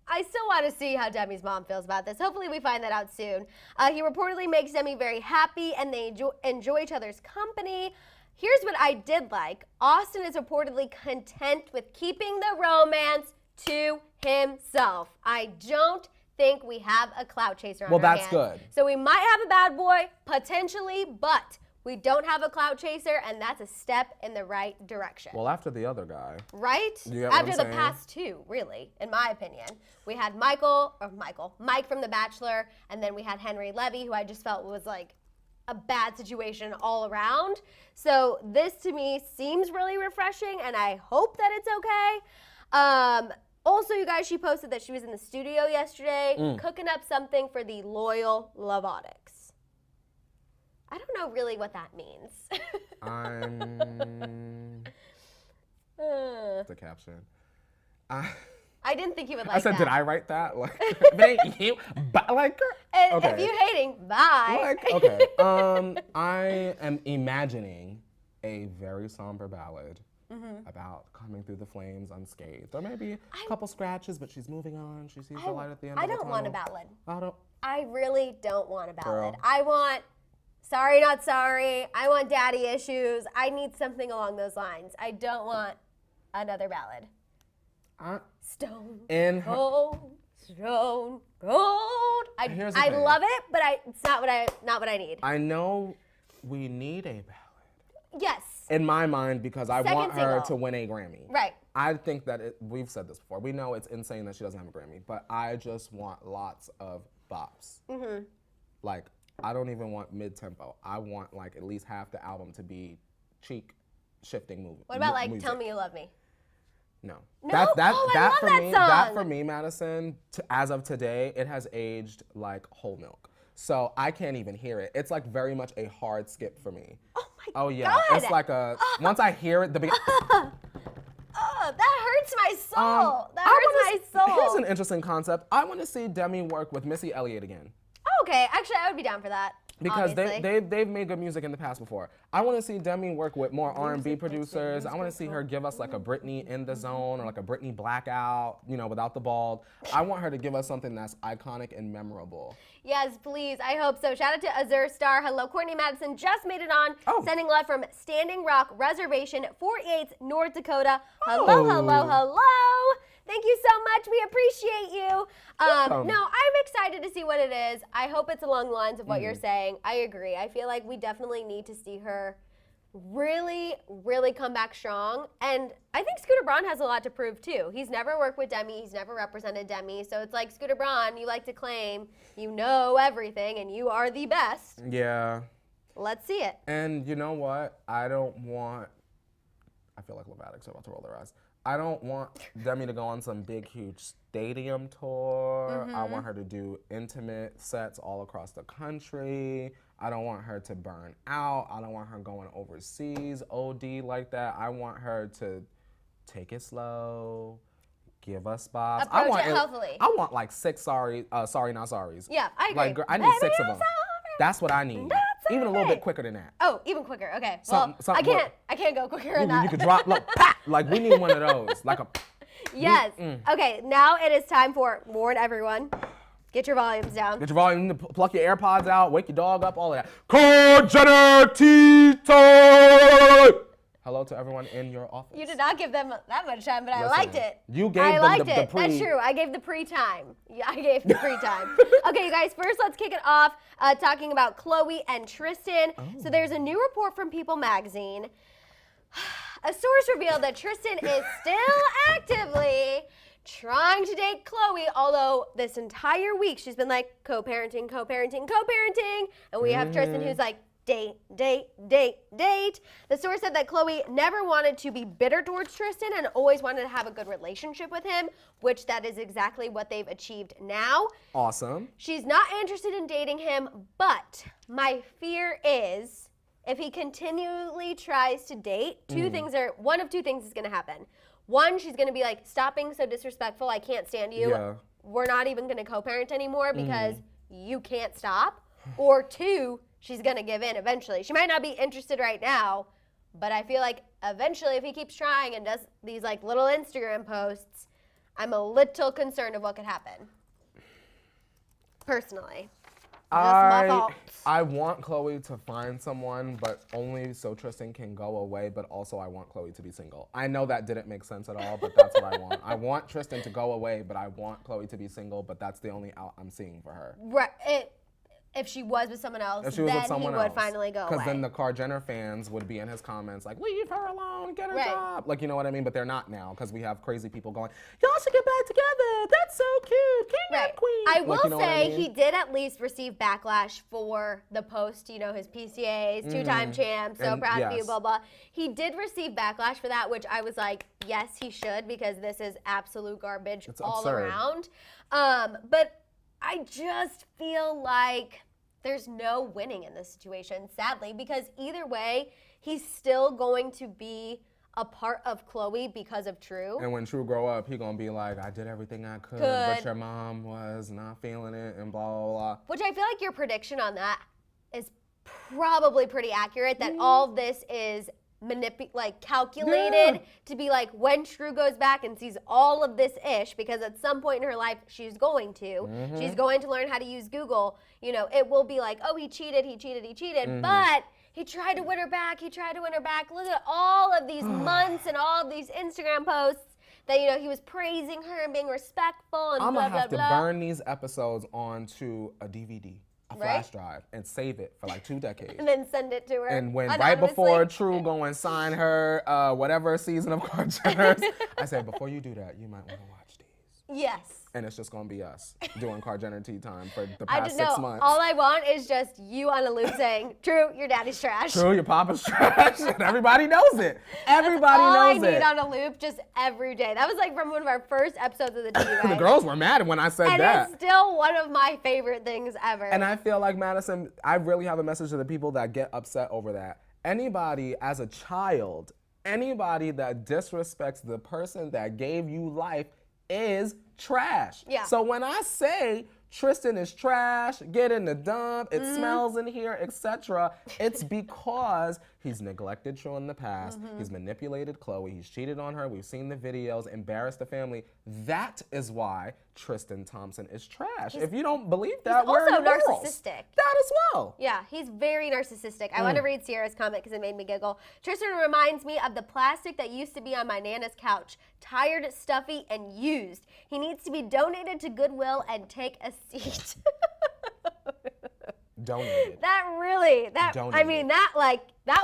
I still want to see how Demi's mom feels about this. Hopefully we find that out soon. He reportedly makes Demi very happy and they enjoy each other's company. Here's what I did like. Austin is reportedly content with keeping the romance to himself. I don't think we have a clout chaser on Well, our that's hands. good. So we might have a bad boy, potentially, but we don't have a clout chaser, and that's a step in the right direction. Well, after the other guy. Right? You get what After I'm the saying? past two, really, in my opinion. We had Mike from The Bachelor, and then we had Henry Levy, who I just felt was like a bad situation all around. So this to me seems really refreshing, and I hope that it's okay. Also, you guys, she posted that she was in the studio yesterday cooking up something for the Loyal Lovotics. I don't know really what that means. The caption. I didn't think you would like I said, that. did I write that? Like, if it ain't you, but like, And if you hating, bye. like, okay. I am imagining a very somber ballad about coming through the flames unscathed, or maybe a couple scratches, but she's moving on. She sees the light at the end of the tunnel. I don't want a ballad. I I really don't want a ballad. Girl. I want sorry, not sorry. I want daddy issues. I need something along those lines. I don't want another ballad. Stone cold, stone cold. Here's the I thing. love it, but it's not what I need. I know we need a ballad. Yes. In my mind, because I Second want her single. to win a Grammy. Right. I think that we've said this before. We know it's insane that she doesn't have a Grammy, but I just want lots of bops. Like, I don't even want mid-tempo. I want like at least half the album to be cheek shifting movie. What about like music. Tell Me You Love Me? No. No? Oh, I love that song. That for me, Madison, as of today, it has aged like whole milk. So I can't even hear it. It's like very much a hard skip for me. Oh my Oh yeah, God. it's like a once I hear it, Oh, that hurts my soul. That hurts my soul. Here's an interesting concept. I want to see Demi work with Missy Elliott again. Okay, actually, I would be down for that. Because obviously. they've made good music in the past before. I want to see Demi work with more R&B producers. I want to see her give us like a Britney in the zone or like a Britney blackout, you know, without the bald. I want her to give us something that's iconic and memorable. Yes, please. I hope so. Shout out to Azure Star. Hello, Courtney Maddison just made it on. Oh. Sending love from Standing Rock Reservation, 48th, North Dakota. Hello, hello, hello. Thank you so much. We appreciate you. No, I'm excited to see what it is. I hope it's along the lines of what you're saying. I agree. I feel like we definitely need to see her really, really come back strong. And I think Scooter Braun has a lot to prove too. He's never worked with Demi. He's never represented Demi. So it's like, Scooter Braun, you like to claim you know everything and you are the best. Yeah. Let's see it. And you know what? I feel like Lovatics are about to roll their eyes. I don't want Demi to go on some big, huge stadium tour. I want her to do intimate sets all across the country. I don't want her to burn out. I don't want her going overseas, OD like that. I want her to take it slow, give us bops. Approach it healthily. I want like 6 sorry not sorries. Yeah, I agree. Like, I need Baby, 6 of I'm them. sorry. That's what I need. That's Even a little okay. bit quicker than that. Oh, even quicker. Okay. Well, Something I can't go quicker than that. You could drop, look, pat, like we need one of those, like a. Yes. Okay, now it is time for warn everyone. Get your volumes down. Get your volume, pluck your AirPods out, wake your dog up, all of that. Congenitive time! Hello to everyone in your office. You did not give them that much time, but I Listen, liked it. you gave I them liked the it. pre- That's true. I gave the pre-time. Yeah, I gave the pre-time. Okay, you guys, first let's kick it off talking about Khloe and Tristan. So there's a new report from People magazine. A source revealed that Tristan is still actively trying to date Khloe, although this entire week she's been like co-parenting. And we have Tristan who's like, date. The source said that Khloe never wanted to be bitter towards Tristan and always wanted to have a good relationship with him, which that is exactly what they've achieved now. Awesome. She's not interested in dating him, but my fear is if he continually tries to date, one of two things is going to happen. One, she's going to be like, stop being so disrespectful. I can't stand you. Yeah. We're not even going to co-parent anymore because you can't stop. Or two, she's going to give in eventually. She might not be interested right now, but I feel like eventually if he keeps trying and does these like little Instagram posts, I'm a little concerned of what could happen. Personally. my thoughts. I want Khloe to find someone, but only so Tristan can go away, but also I want Khloe to be single. I know that didn't make sense at all, but that's what I want. I want Tristan to go away, but I want Khloe to be single, but that's the only out I'm seeing for her. Right. If she was with someone else, then he would finally go away. Because then the Kar Jenner fans would be in his comments like, leave her alone, get a job. Like, you know what I mean? But they're not now because we have crazy people going, y'all should get back together. That's so cute. King and queen. I will say he did at least receive backlash for the post, you know, his PCAs, two-time champ, so proud of you, blah, blah. He did receive backlash for that, which I was like, yes, he should because this is absolute garbage all around. But I just feel like there's no winning in this situation, sadly, because either way, he's still going to be a part of Khloe because of True. And when True grow up, he gonna be like, I did everything I could, but your mom was not feeling it and blah, blah, blah. Which I feel like your prediction on that is probably pretty accurate, that all this is calculated to be like when True goes back and sees all of this ish, because at some point in her life she's going to learn how to use Google, you know, it will be like, oh, he cheated, but he tried to win her back, look at all of these months and all of these Instagram posts that, you know, he was praising her and being respectful and blah, blah, blah. I'm gonna have to burn these episodes onto a DVD. Flash drive and save it for like 2 decades. And then send it to her. And when right before True go and sign her whatever season of Kar Jenner's, I said, before you do that, you might want to watch these. Yes. And it's just gonna be us doing Kar Jenner tea time for the past 6 months. All I want is just you on a loop saying, True, your daddy's trash. True, your papa's trash. And everybody knows it. Everybody knows it. All I need on a loop just every day. That was like from one of our first episodes of the tea, right? The girls were mad when I said that. And it's still one of my favorite things ever. And I feel like, Maddison, I really have a message to the people that get upset over that. Anybody as a child, anybody that disrespects the person that gave you life is trash. Yeah. So when I say Tristan is trash, get in the dump, it smells in here, etc., it's because he's neglected True in the past, he's manipulated Khloe, he's cheated on her, we've seen the videos, embarrassed the family. That is why Tristan Thompson is trash. If you don't believe that, we're in the also girls. narcissistic. That as well. Yeah, he's very narcissistic. I want to read Sierra's comment because it made me giggle. Tristan reminds me of the plastic that used to be on my Nana's couch. Tired, stuffy, and used. He needs to be donated to Goodwill and take a seat. Donated. That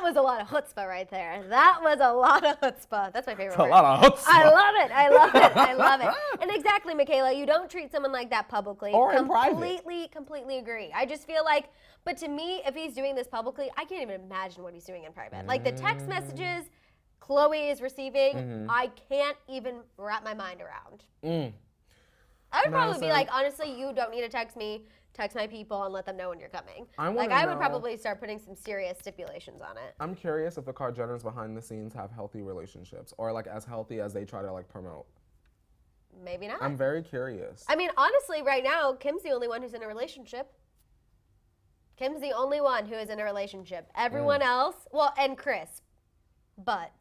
was a lot of chutzpah right there. That was a lot of chutzpah. That's my favorite word. A lot of chutzpah. I love it. And exactly, Michaela, you don't treat someone like that publicly. Or in private. Completely agree. I just feel like, but to me, if he's doing this publicly, I can't even imagine what he's doing in private. Like the text messages Khloe is receiving, I can't even wrap my mind around. I would probably be like, honestly, you don't need to text me. Text my people and let them know when you're coming. I would probably start putting some serious stipulations on it. I'm curious if the Kar Jenners behind the scenes have healthy relationships, or like as healthy as they try to like promote. Maybe not. I'm very curious. I mean, honestly, right now, Kim's the only one who's in a relationship. Kim's the only one who is in a relationship. Everyone else, well, and Chris, but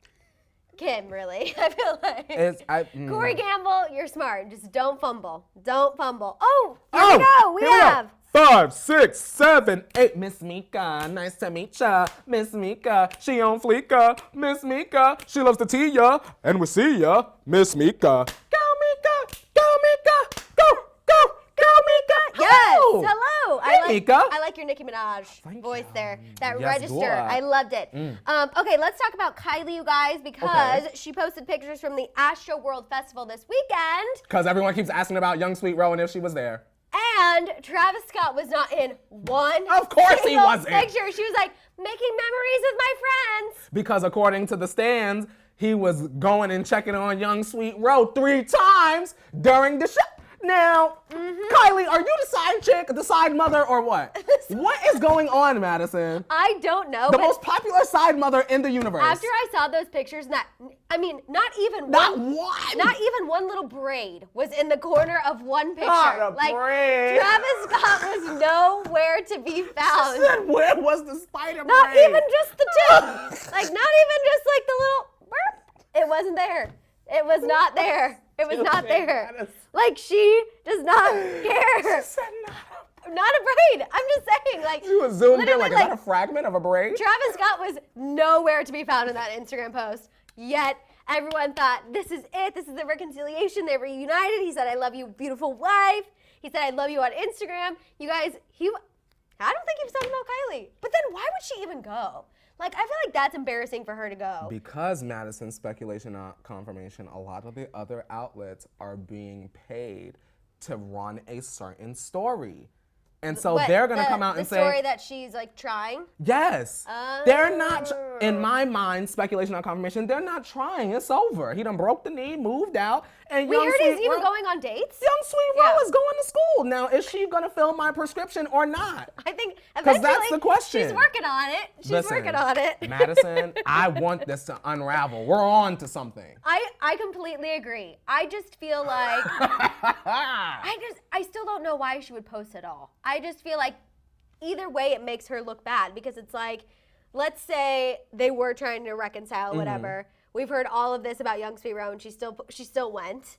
Kim, really. I feel like. Corey Gamble, you're smart. Just don't fumble. Don't fumble. Oh, here we go. We have 5, 6, 7, 8. Miss Mika, nice to meet ya. Miss Mika, she on fleeka. Miss Mika, she loves to tea ya. And we see ya, Miss Mika. Go Mika, go Mika, go, go, go Mika. Yes, hello. Mika. I like your Nicki Minaj voice there. That Yes, register. Dora. I loved it. Okay, let's talk about Kylie, you guys, because she posted pictures from the Astroworld Festival this weekend. Because everyone keeps asking about Young Sweet Row and if she was there. And Travis Scott was not in one Of course he wasn't. picture. She was like, making memories with my friends. Because according to the stands, he was going and checking on Young Sweet Row 3 times during the show. Now, Kylie, are you the side chick, the side mother, or what? What is going on, Maddison? I don't know. The most popular side mother in the universe. After I saw those pictures, not even one little braid was in the corner of one picture. Not a braid. Travis Scott was nowhere to be found. She said, where was the spider Not braid? even just the tip. Not even just like the little burp. It wasn't there. It was not there. It was not there. Like, she does not care. She said not a Not a braid. I'm just saying, like. She was zoomed in, literally, like, is that a fragment of a braid? Travis Scott was nowhere to be found in that Instagram post. Yet, everyone thought, this is it. This is the reconciliation. They were reunited. He said, I love you, beautiful wife. He said, I love you on Instagram. You guys, I don't think he was talking about Kylie. But then why would she even go? Like, I feel like that's embarrassing for her to go. Because Madison's speculation, not confirmation, a lot of the other outlets are being paid to run a certain story. And so they're going to come out and say— the story that she's, like, trying? Yes. They're not, in my mind, speculation, not confirmation, they're not trying. It's over. He done broke the knee, moved out, and We heard he's even going on dates? Young Sweet Ro is going to school. Now, is she going to fill my prescription or not? I think because that's the question. She's working on it. She's working on it. Madison, I want this to unravel. We're on to something. I completely agree. I just feel like I still don't know why she would post at all. I just feel like either way it makes her look bad because it's like, let's say they were trying to reconcile, whatever. We've heard all of this about Young Sweet Ro, and she still went.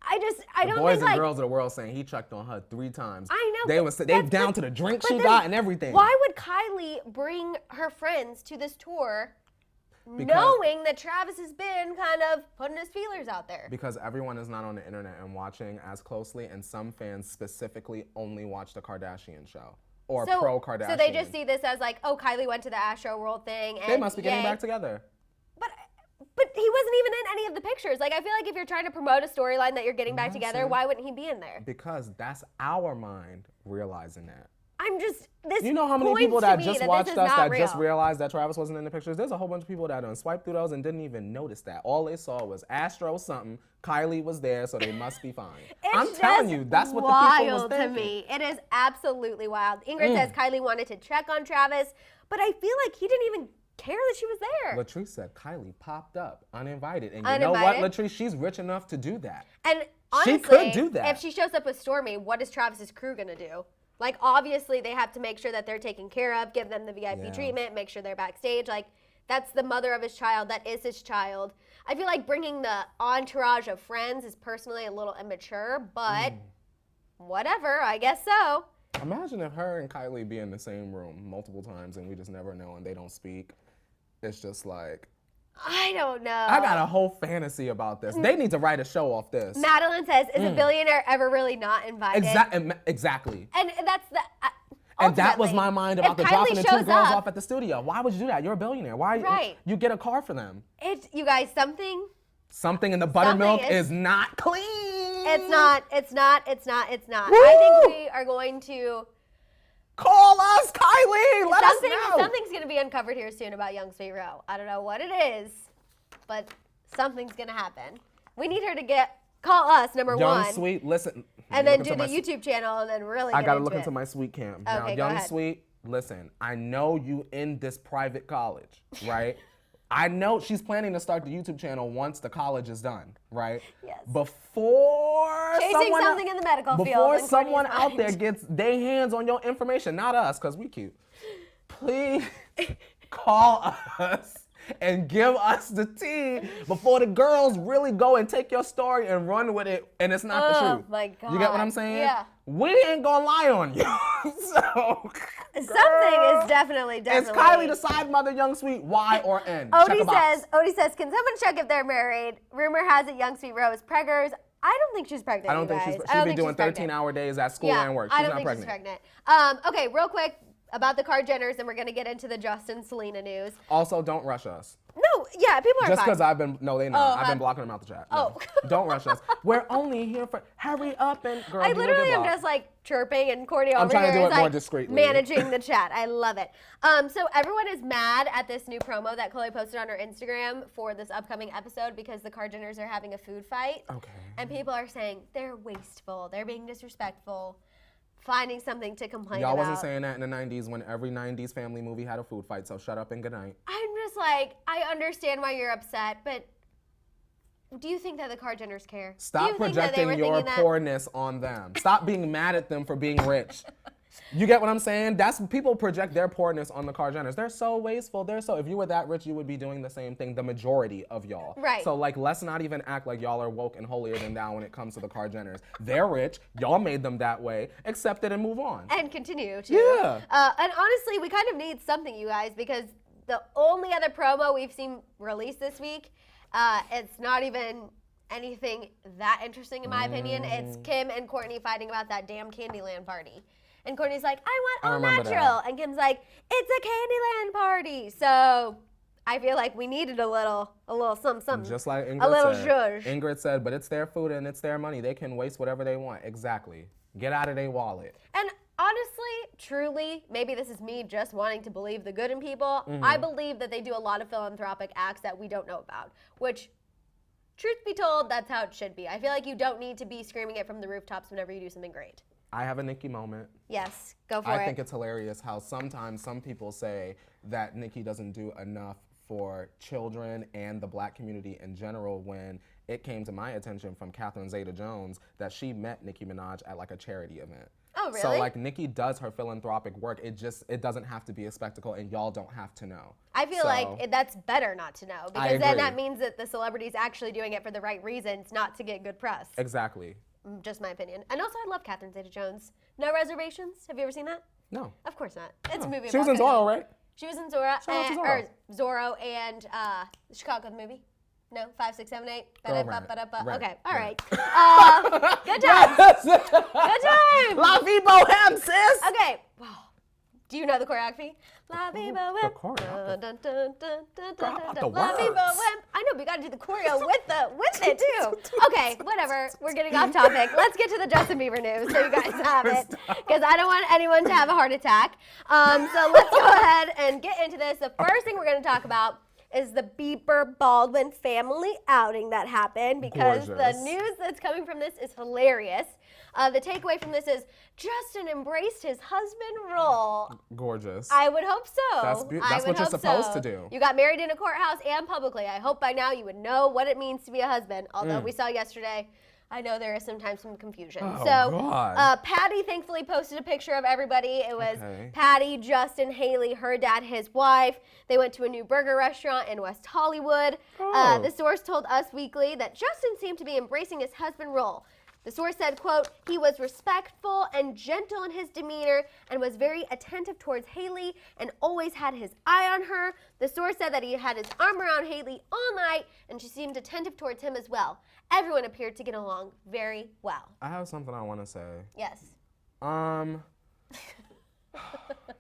I don't think, boys and girls of the world saying he checked on her 3 times. I know. They down to the drink she got and everything. Why would Kylie bring her friends to this tour knowing that Travis has been kind of putting his feelers out there? Because everyone is not on the internet and watching as closely, and some fans specifically only watch the Kardashian show. Or pro-Kardashian. So they just see this as like, oh, Kylie went to the Astroworld thing. And they must be getting back together. But he wasn't even in any of the pictures. Like, I feel like if you're trying to promote a storyline that you're getting back together, why wouldn't he be in there? Because that's our mind realizing that. You know how many people that just watched us that just realized that Travis wasn't in the pictures? There's a whole bunch of people that done swiped through those and didn't even notice that. All they saw was Astro something. Kylie was there, so they must be fine. I'm telling you, that's what the people was thinking. To me. It is absolutely wild. Ingrid says Kylie wanted to check on Travis, but I feel like he didn't even care that she was there. Latrice said Kylie popped up uninvited. And you know what, Latrice? She's rich enough to do that. And honestly, she could do that. If she shows up with Stormy, what is Travis's crew going to do? Like, obviously, they have to make sure that they're taken care of, give them the VIP treatment, make sure they're backstage. Like, that's the mother of his child. That is his child. I feel like bringing the entourage of friends is personally a little immature, but whatever, I guess so. Imagine if her and Kylie be in the same room multiple times and we just never know and they don't speak. It's just like, I don't know. I got a whole fantasy about this. They need to write a show off this. Madeline says, is a billionaire ever really not invited? Exactly. And that's the... and that was my mind about the dropping the 2 girls off at the studio. Why would you do that? You're a billionaire. Why? You get a car for them. You guys, something in the buttermilk is not clean. It's not. I think we are going to... Call us, Kylie. Let us know. Something's going to be uncovered here soon about Young Sweet Ro. I don't know what it is, but something's going to happen. We need her to call us, number one. Young Sweet, listen. And then do the YouTube channel and then really I got to look into my Sweet cam. Okay, now, Young Sweet, listen, I know you in this private college, right? I know she's planning to start the YouTube channel once the college is done, right? Yes. Before something in the medical field. Before someone out there gets their hands on your information, not us, because we cute. Please call us and give us the tea before the girls really go and take your story and run with it and it's not the truth. Oh my God. You get what I'm saying? Yeah. We ain't gonna lie on you. So something is definitely. Is Kylie the side mother, Young Sweet? Y or N? Odie says, can someone check if they're married? Rumor has it Young Sweet Ro is preggers. I don't think she's pregnant. I don't think she'd be doing 13-hour days at school and work. She's not pregnant. She's pregnant. Okay, real quick about the Kard Jenners, and we're gonna get into the Justin Selena news. Also, don't rush us. No, yeah, people are just because I've been blocking them out the chat. No, don't rush us. We're only here for hurry up and girl. I literally am just like chirping and Courtney over here. I'm trying to do it more like discreetly. Managing the chat. I love it. So everyone is mad at this new promo that Khloe posted on her Instagram for this upcoming episode because the Kard Jenners are having a food fight. Okay. And people are saying they're wasteful. They're being disrespectful. Finding something to complain about. Y'all wasn't saying that in the 90s when every 90s family movie had a food fight, so shut up and good night. I'm just like, I understand why you're upset, but do you think that the Kard Jenners care? Stop projecting your poorness on them. Stop being mad at them for being rich. You get what I'm saying? That's people project their poorness on the Kardashians. They're so wasteful. If you were that rich, you would be doing the same thing. The majority of y'all. Right. So like, let's not even act like y'all are woke and holier than thou when it comes to the Kardashians. They're rich. Y'all made them that way. Accept it and move on. And continue to. Yeah. And honestly, we kind of need something, you guys, because the only other promo we've seen released this week, it's not even anything that interesting in my opinion. It's Kim and Courtney fighting about that damn Candyland party. And Courtney's like, I want all natural. And Kim's like, it's a Candyland party. So I feel like we needed a little something. Just like Ingrid a little said. zhuzh. Ingrid said, but it's their food and it's their money. They can waste whatever they want. Exactly. Get out of their wallet. And honestly, truly, maybe this is me just wanting to believe the good in people. I believe that they do a lot of philanthropic acts that we don't know about, which, truth be told, that's how it should be. I feel like you don't need to be screaming it from the rooftops whenever you do something great. I have a Nicki moment. Yes, go for it. I think it's hilarious how sometimes some people say that Nicki doesn't do enough for children and the black community in general when it came to my attention from Catherine Zeta-Jones that she met Nicki Minaj at like a charity event. Oh, really? So like Nicki does her philanthropic work. It doesn't have to be a spectacle and y'all don't have to know. I feel like that's better not to know because then that means that the celebrity's actually doing it for the right reasons, not to get good press. Exactly. Just my opinion. And also, I love Catherine Zeta-Jones. No Reservations. Have you ever seen that? No. Of course not. It's a movie. She was in Zorro, right? She was in Zorro. Shout out to Zorro. Or Zorro and the Chicago movie. No, 5, 6, 7, 8. Right. Okay, all right. Good job. Good time. La vie bohème, sis. Okay. Do you know the choreography? La vie bohème. The choreography. Dun, dun, dun, dun, dun, dun, The dun. La vie words. bohème. I know, but you got to do the choreo with it too. Okay, whatever. We're getting off topic. Let's get to the Justin Bieber news so you guys have it, because I don't want anyone to have a heart attack. So let's go ahead and get into this. The first thing we're going to talk about is the Bieber Baldwin family outing that happened, because Gorgeous. the news that's coming from this is hilarious. The takeaway from this is Justin embraced his husband role. Gorgeous. I would hope so. That's what you're supposed to do. You got married in a courthouse and publicly. I hope by now you would know what it means to be a husband, although we saw yesterday, I know there is sometimes some confusion. Oh, so God. Patty thankfully posted a picture of everybody. It was Patty, Justin, Haley, her dad, his wife. They went to a new burger restaurant in West Hollywood. The source told Us Weekly that Justin seemed to be embracing his husband role. The source said, quote, he was respectful and gentle in his demeanor and was very attentive towards Haley and always had his eye on her. The source said that he had his arm around Haley all night and she seemed attentive towards him as well. Everyone appeared to get along very well. I have something I want to say. Yes.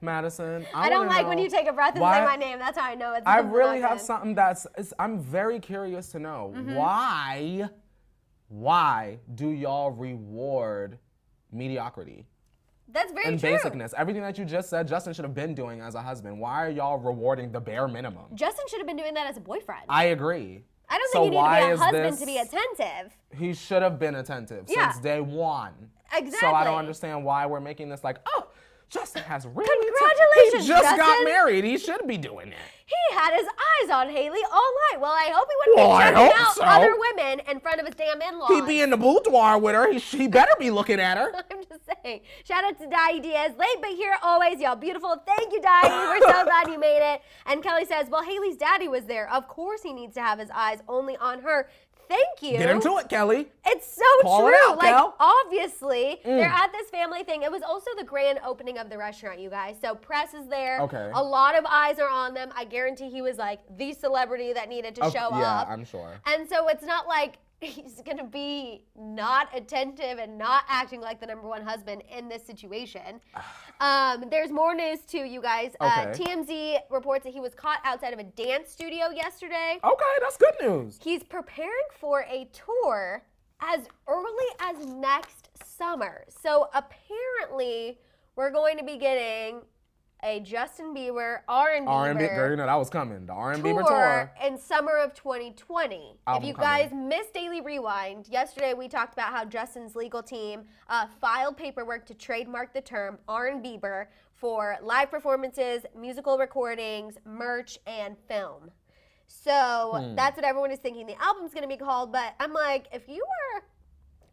Madison, I don't like when you take a breath and say my name. That's how I know it's. I really have something I'm very curious to know. Why do y'all reward mediocrity? That's very and true. basicness. Everything that you just said, Justin should have been doing as a husband. Why are y'all rewarding the bare minimum? Justin should have been doing that as a boyfriend. I agree. I don't think you need to be a husband to be attentive. He should have been attentive since day one. Exactly. So I don't understand why we're making this like, oh, Justin has really. Congratulations, He just Justin. got married. He should be doing it. He had his eyes on Haley all night. Well, I hope he wouldn't be checking out other women in front of his damn in-laws. He'd be in the boudoir with her. He better be looking at her. I'm just saying. Shout out to Dai Diaz. Late but here always. Y'all beautiful. Thank you, Dai. We're so glad you made it. And Kelly says, well, Haley's daddy was there. Of course he needs to have his eyes only on her. Thank you. Get into it, Kelly. It's so Call true. it out, like, Kel. obviously, they're at this family thing. It was also the grand opening of the restaurant, you guys. So press is there. Okay. A lot of eyes are on them. I guarantee he was like the celebrity that needed to show up. Yeah, I'm sure. And so it's not like he's going to be not attentive and not acting like the number one husband in this situation. There's more news too, you guys. TMZ reports that he was caught outside of a dance studio yesterday. Okay, that's good news. He's preparing for a tour as early as next summer. So apparently, we're going to be getting a Justin Bieber R&B girl, you know that was coming. The R&B tour in summer of 2020. Album if you coming. guys missed Daily Rewind, yesterday we talked about how Justin's legal team filed paperwork to trademark the term R&Bieber for live performances, musical recordings, merch, and film. So that's what everyone is thinking the album's going to be called. But I'm like, if you are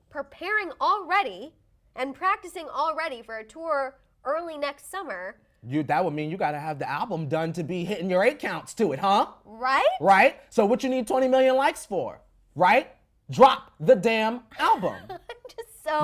preparing already and practicing already for a tour early next summer. That would mean you gotta have the album done to be hitting your 8 counts to it, huh? Right? Right? So what you need 20 million likes for, right? Drop the damn album. I'm just so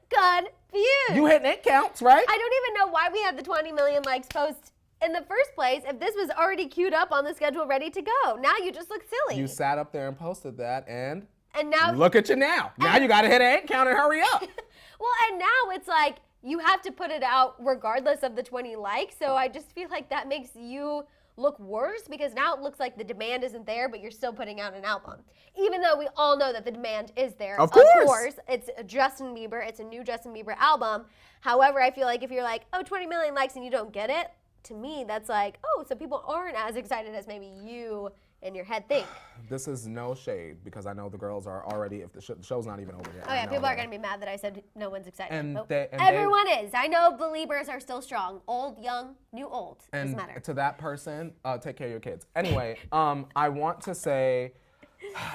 confused. You hitting 8 counts, right? I don't even know why we had the 20 million likes post in the first place if this was already queued up on the schedule ready to go. Now you just look silly. You sat up there and posted that and now look at you now. Now you gotta hit an 8 count and hurry up. Well, and now it's like you have to put it out regardless of the 20 likes. So I just feel like that makes you look worse because now it looks like the demand isn't there, but you're still putting out an album. Even though we all know that the demand is there. Of course. It's a Justin Bieber. It's a new Justin Bieber album. However, I feel like if you're like, 20 million likes and you don't get it, to me, that's like, so people aren't as excited as maybe you in your head think. This is no shade because I know the girls are already, if the show's not even over yet. Oh yeah, people are going to be mad that I said no one's excited. And everyone is. I know believers are still strong. Old, young, new, old. Doesn't matter. To that person, take care of your kids. Anyway, I want to say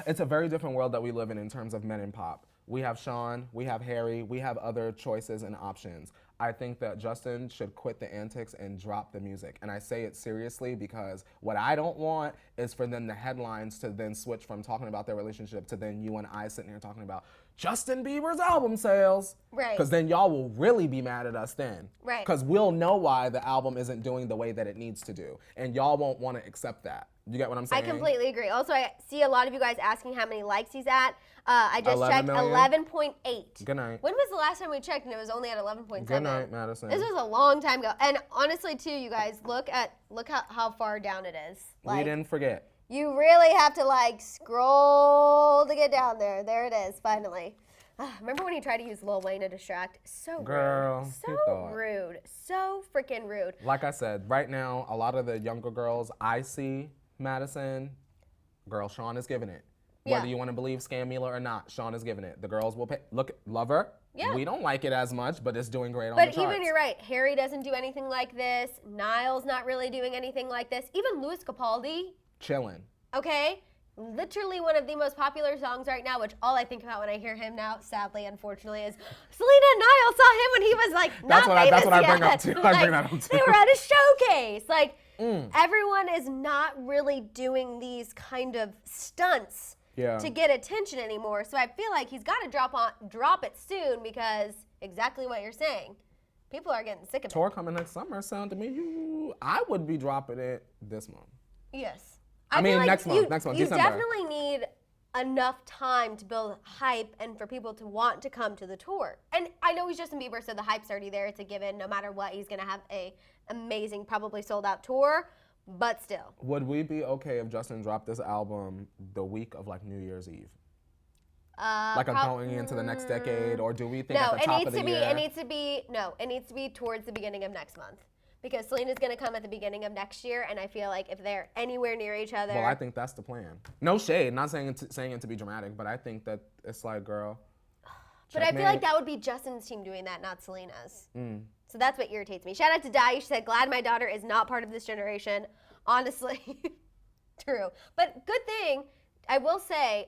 it's a very different world that we live in terms of men in pop. We have Sean, we have Harry, we have other choices and options. I think that Justin should quit the antics and drop the music. And I say it seriously because what I don't want is for them the headlines to then switch from talking about their relationship to then you and I sitting here talking about Justin Bieber's album sales. Right. Because then y'all will really be mad at us then. Right. Because we'll know why the album isn't doing the way that it needs to do. And y'all won't want to accept that. You get what I'm saying? I completely agree. Also, I see a lot of you guys asking how many likes he's at. I just 11 checked, million? 11.8. Good night. When was the last time we checked and it was only at 11.7? Good night, Maddison. This was a long time ago. And honestly, too, you guys, look how far down it is. We didn't forget. You really have to scroll to get down there. There it is, finally. Remember when he tried to use Lil Wayne to distract? So Girl, rude. So rude. So freaking rude. Like I said, right now, a lot of the younger girls I see, Maddison, girl, Sean is giving it. Whether you want to believe Scamila or not, Sean is giving it. The girls will pay. Look, love her. Yeah. We don't like it as much, but it's doing great on the charts. But even you're right. Harry doesn't do anything like this. Niall's not really doing anything like this. Even Louis Capaldi. Chilling. Okay? Literally one of the most popular songs right now, which all I think about when I hear him now, sadly, unfortunately, is Selena and Niall saw him when he was not famous yet. That's what I bring up too. I bring that up too. They were at a showcase. Everyone is not really doing these kind of stunts to get attention anymore. So I feel like he's got to drop it soon because exactly what you're saying. People are getting sick of it. Tour coming next summer. Sound to me, I would be dropping it this month. Yes. I mean, next month, You December. definitely need enough time to build hype and for people to want to come to the tour. And I know he's Justin Bieber, so the hype's already there. It's a given. No matter what, he's going to have a amazing, probably sold out tour. But still. Would we be okay if Justin dropped this album the week of New Year's Eve? Going into the next decade, or do we think at the top of the year? It needs to be towards the beginning of next month. Because Selena's going to come at the beginning of next year, and I feel like if they're anywhere near each other... Well, I think that's the plan. No shade, not saying it to be dramatic, but I think that it's girl... But I feel like that would be Justin's team doing that, not Selena's. So that's what irritates me. Shout out to Dai. She said, glad my daughter is not part of this generation. Honestly, true. But good thing, I will say,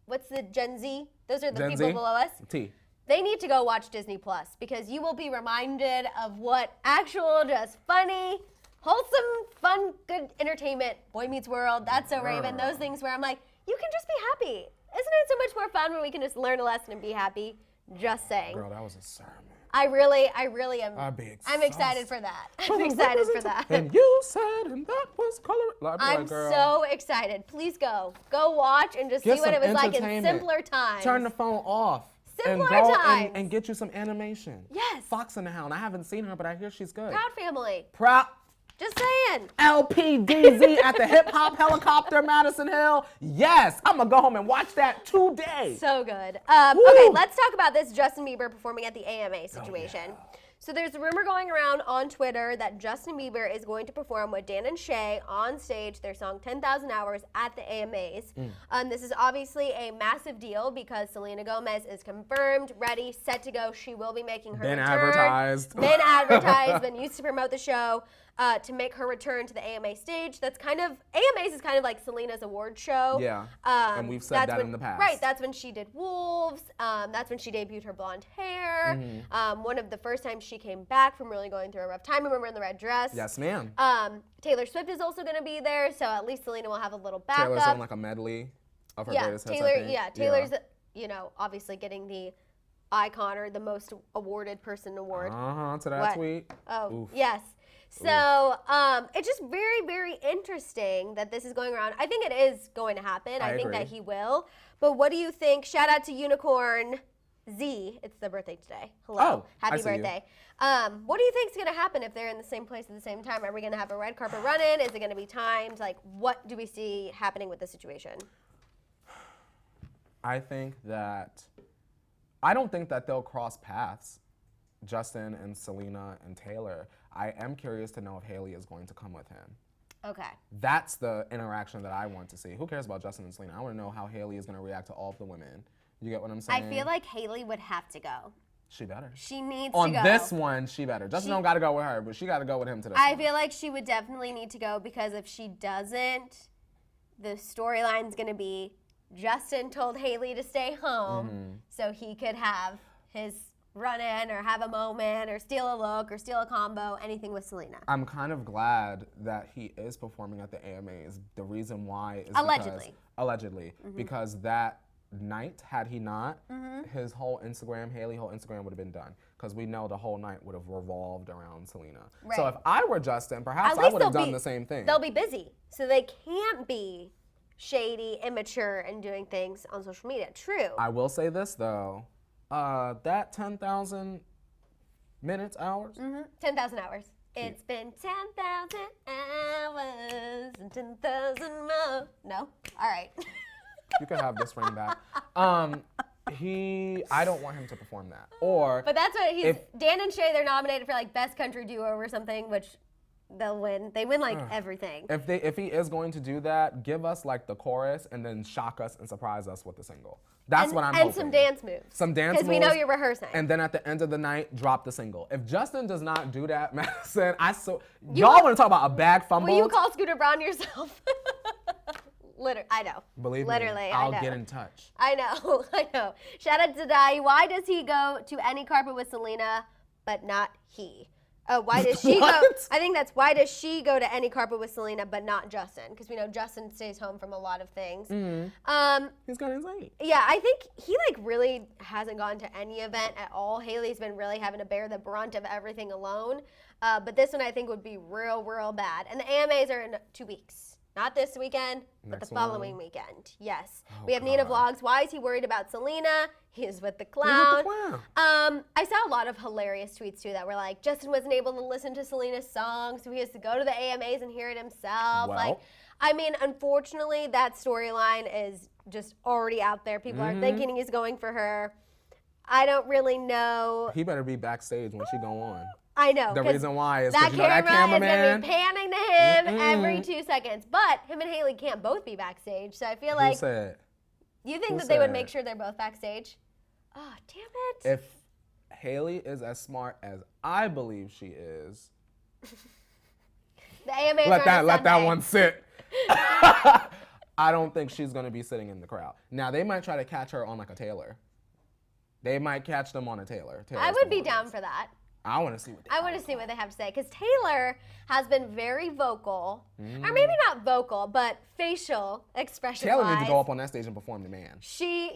what's the Gen Z? Those are the Gen people Z? below us. T. They need to go watch Disney Plus because you will be reminded of what actual, just funny, wholesome, fun, good entertainment, Boy Meets World, That's So Raven, those things where I'm like, you can just be happy. Isn't it so much more fun when we can just learn a lesson and be happy? Just saying. Girl, that was a sermon. I really am. I'm excited for that. I'm excited for that. And you said, and that was color. I'm so excited. Please go watch and just see what it was like in simpler times. Turn the phone off. Simpler times. And get you some animation. Yes. Fox and the Hound. I haven't seen her, but I hear she's good. Proud Family. Just saying. LPDZ at the Hip Hop Helicopter, Madison Hill. Yes, I'm gonna go home and watch that today. So good. Okay, let's talk about this Justin Bieber performing at the AMA situation. Oh, yeah. So there's a rumor going around on Twitter that Justin Bieber is going to perform with Dan and Shay on stage their song 10,000 Hours at the AMAs. This is obviously a massive deal because Selena Gomez is confirmed, ready, set to go. She will be making her return. Advertised. Been advertised, been used to promote the show. to make her return to the AMA stage. That's kind of, AMAs is kind of like Selena's award show. Yeah, and we've said that in the past. Right, that's when she did Wolves. That's when she debuted her blonde hair. One of the first times she came back from really going through a rough time. Remember in the red dress? Yes, ma'am. Taylor Swift is also going to be there, so at least Selena will have a little backup. Taylor's doing like a medley of her greatest hits, I think. Taylor's, you know, obviously getting the icon or the most awarded person award. To that tweet. Oh, Oof. yes. So it's just very, very interesting that this is going around. I think it is going to happen. I think agree. that he will. But what do you think? Shout out to Unicorn Z. It's their birthday today. Hello. Happy birthday. What do you think is going to happen if they're in the same place at the same time? Are we going to have a red carpet run-in? Is it going to be timed? Like, what do we see happening with the situation? I don't think that they'll cross paths, Justin and Selena and Taylor. I am curious to know if Hailey is going to come with him. Okay. That's the interaction that I want to see. Who cares about Justin and Selena? I want to know how Hailey is going to react to all of the women. You get what I'm saying? I feel like Hailey would have to go. She better. She needs On to go. this one, she better. Justin don't got to go with her, but she got to go with him to this one. I feel like she would definitely need to go because if she doesn't, the storyline's going to be Justin told Hailey to stay home so he could have his run-in or have a moment or steal a look or steal a combo, anything with Selena. I'm kind of glad that he is performing at the AMAs. The reason why is Allegedly. because that night, had he not, his whole Instagram, Hailey whole Instagram would have been done because we know the whole night would have revolved around Selena. Right. So if I were Justin, perhaps I would have done the same thing. They'll be busy, so they can't be shady, immature, and doing things on social media. True. I will say this though, that 10,000 minutes, hours? 10,000 hours. It's been 10,000 hours and 10,000 more. No? All right. You can have this ring back. I don't want him to perform that. But that's what Dan and Shay, they're nominated for like best country duo or something, which they'll win. They win like everything. If he is going to do that, give us like the chorus and then shock us and surprise us with the single. That's what I'm hoping. And some dance moves. Some dance moves. Because we know you're rehearsing. And then at the end of the night, drop the single. If Justin does not do that, Madison, y'all want to talk about a bag fumble? Will you call Scooter Braun yourself? I know. Believe Literally, me, I know. I'll get in touch. I know, I know. Shout out to Dai. Why does he go to any carpet with Selena, but not he? Oh, why does she go? I think that's why does she go to any carpet with Selena, but not Justin? Because we know Justin stays home from a lot of things. He's got his late. Yeah, I think he like really hasn't gone to any event at all. Hailey's been really having to bear the brunt of everything alone. But this one I think would be real, real bad. And the AMAs are in 2 weeks. Not this weekend, but the following weekend. Yes. We have Nina Vlogs. Why is he worried about Selena? He's with the clown. I saw a lot of hilarious tweets too that were like, Justin wasn't able to listen to Selena's song, so he has to go to the AMAs and hear it himself. Well. Like, I mean, unfortunately, that storyline is just already out there. People are thinking he's going for her. I don't really know. He better be backstage when she go on. I know. The reason why is that because that cameraman is going to be panning to him every 2 seconds. But him and Hailey can't both be backstage. So I feel like. Who said? You think that they would make sure they're both backstage? Oh, damn it. If Hailey is as smart as I believe she is. The AMAs let that one sit. I don't think she's going to be sitting in the crowd. Now, they might try to catch her on like a Taylor. They might catch them on a Taylor. I would be down for that. I want to see what they have to say because Taylor has been very vocal, or maybe not vocal, but facial expression. Taylor needs to go up on that stage and perform the man. She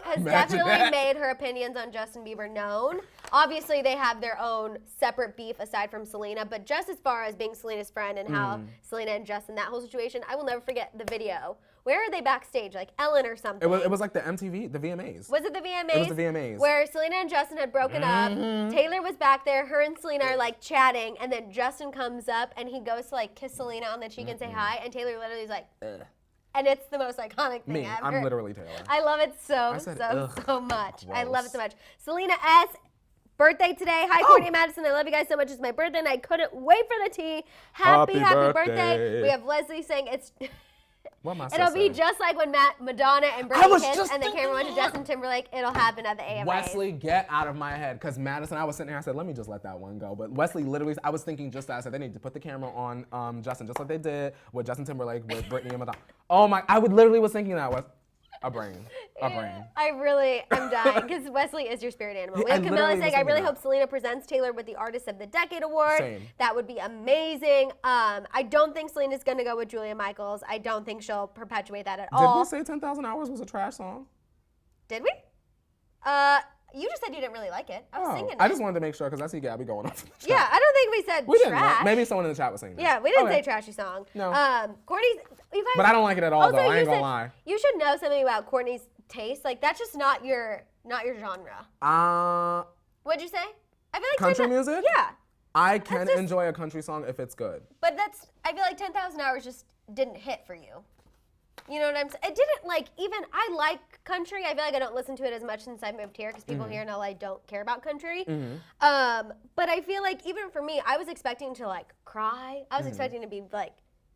has definitely made her opinions on Justin Bieber known. Obviously, they have their own separate beef aside from Selena, but just as far as being Selena's friend and how Selena and Justin, that whole situation, I will never forget the video. Where are they backstage? Like Ellen or something? It was like the MTV, the VMAs. Was it the VMAs? It was the VMAs. Where Selena and Justin had broken up. Taylor was back there. Her and Selena are like chatting, and then Justin comes up and he goes to like kiss Selena on the cheek and say hi, and Taylor literally is like, ugh. And it's the most iconic thing ever. I'm literally Taylor. I love it so much. Gross. I love it so much. Selena S. Birthday today. Hi, Courtney and Maddison. I love you guys so much. It's my birthday, and I couldn't wait for the tea. Happy birthday. We have Leslie saying it's What my It'll be sister? just like when Madonna and I Britney was kissed just and the camera went to thinking Justin Timberlake. It'll happen at the AMAs. Wesley, get out of my head. Because Madison, I was sitting here, I said, let me just let that one go. But Wesley literally, I was thinking just that. I said, they need to put the camera on Justin, just like they did with Justin Timberlake, with Britney and Madonna. Oh my, I would literally was thinking that was a brain. I'm dying because Wesley is your spirit animal. We I have Camilla literally saying, was I really thinking hope Selena presents Taylor with the Artist of the Decade Award. Same. That would be amazing. I don't think Selena's going to go with Julia Michaels. I don't think she'll perpetuate that at all. Did we say 10,000 Hours was a trash song? Did we? You just said you didn't really like it. I was singing it. I just wanted to make sure because I see Gabby going off. Yeah, I don't think we said We didn't. trash. Maybe someone in the chat was saying that. Yeah, we didn't Okay. say trashy song. No. Courtney's, you guys. But I don't like it at all, Also, though. I you ain't gonna said- lie. You should know something about Courtney's taste. Like that's just not your genre. What'd you say? I feel like Country music? Yeah. I can just- enjoy a country song if it's good. But I feel like 10,000 Hours just didn't hit for you. You know what I'm saying? It didn't I like country. I feel like I don't listen to it as much since I moved here because people here in LA don't care about country. But I feel like even for me, I was expecting to cry. I was expecting to be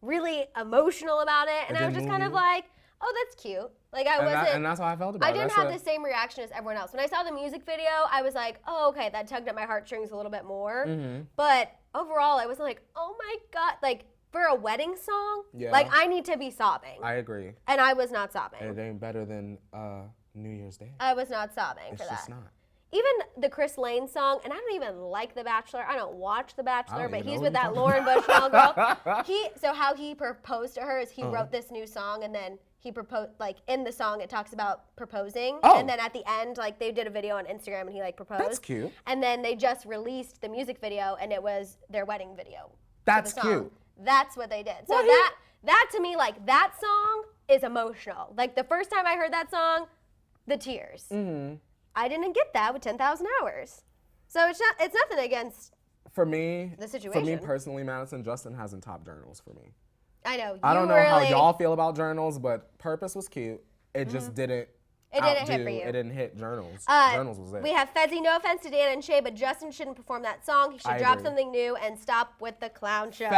really emotional about it. And I was just kind of like, oh, that's cute. Like I wasn't. And that's how I felt about it. I didn't have the same reaction as everyone else. When I saw the music video, I was like, oh, okay, that tugged at my heartstrings a little bit more. But overall, I was like, oh my God. For a wedding song, I need to be sobbing. I agree. And I was not sobbing. It ain't better than New Year's Day. I was not sobbing for that. It's just not. Even the Chris Lane song, and I don't even like The Bachelor. I don't watch The Bachelor, but even he's know with what that you're Lauren Bushnell girl. So how he proposed to her is he wrote this new song, and then he proposed, in the song it talks about proposing. Oh. And then at the end, they did a video on Instagram and he proposed. That's cute. And then they just released the music video and it was their wedding video. That's for the song. cute. That's what they did. So Well, that to me, that song is emotional. The first time I heard that song, the tears. I didn't get that with 10,000 Hours. So it's nothing against For me, the situation. For me personally, Madison, Justin hasn't topped journals for me. I know. I don't know how y'all feel about journals, but Purpose was cute. It just didn't. It didn't hit for you. It didn't hit journals. Journals was it. We have Fezzi. No offense to Dana and Shay, but Justin shouldn't perform that song. He should I drop agree. something new and stop with the clown show.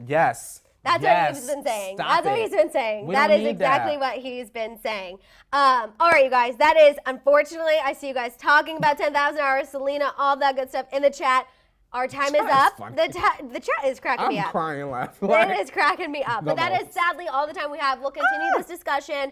Yes. That's what he's been saying. That's what he's been saying. That is exactly what he's been saying. All right, you guys. That is, unfortunately, I see you guys talking about 10,000 Hours, Selena, all that good stuff in the chat. Our time is up. The chat is cracking me up. I'm crying laughing. It is cracking me up. But that is sadly all the time we have. We'll continue this discussion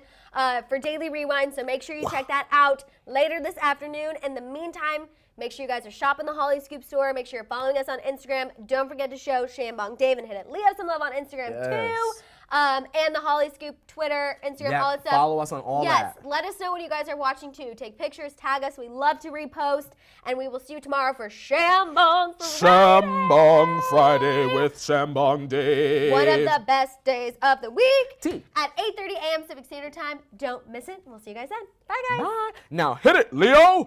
for Daily Rewind, so make sure you check that out later this afternoon. In the meantime, make sure you guys are shopping the Hollyscoop store. Make sure you're following us on Instagram. Don't forget to show Shambong Dave and hit it. Leo some love on Instagram too. And the Hollyscoop Twitter, Instagram, all that stuff. Follow us on all that. Yes, let us know what you guys are watching too. Take pictures, tag us. We love to repost. And we will see you tomorrow for Shambong Friday. Shambong Friday with Shambong Dave. One of the best days of the week T. at 8:30 a.m. Pacific Standard Time. Don't miss it. We'll see you guys then. Bye, guys. Bye. Now hit it, Leo.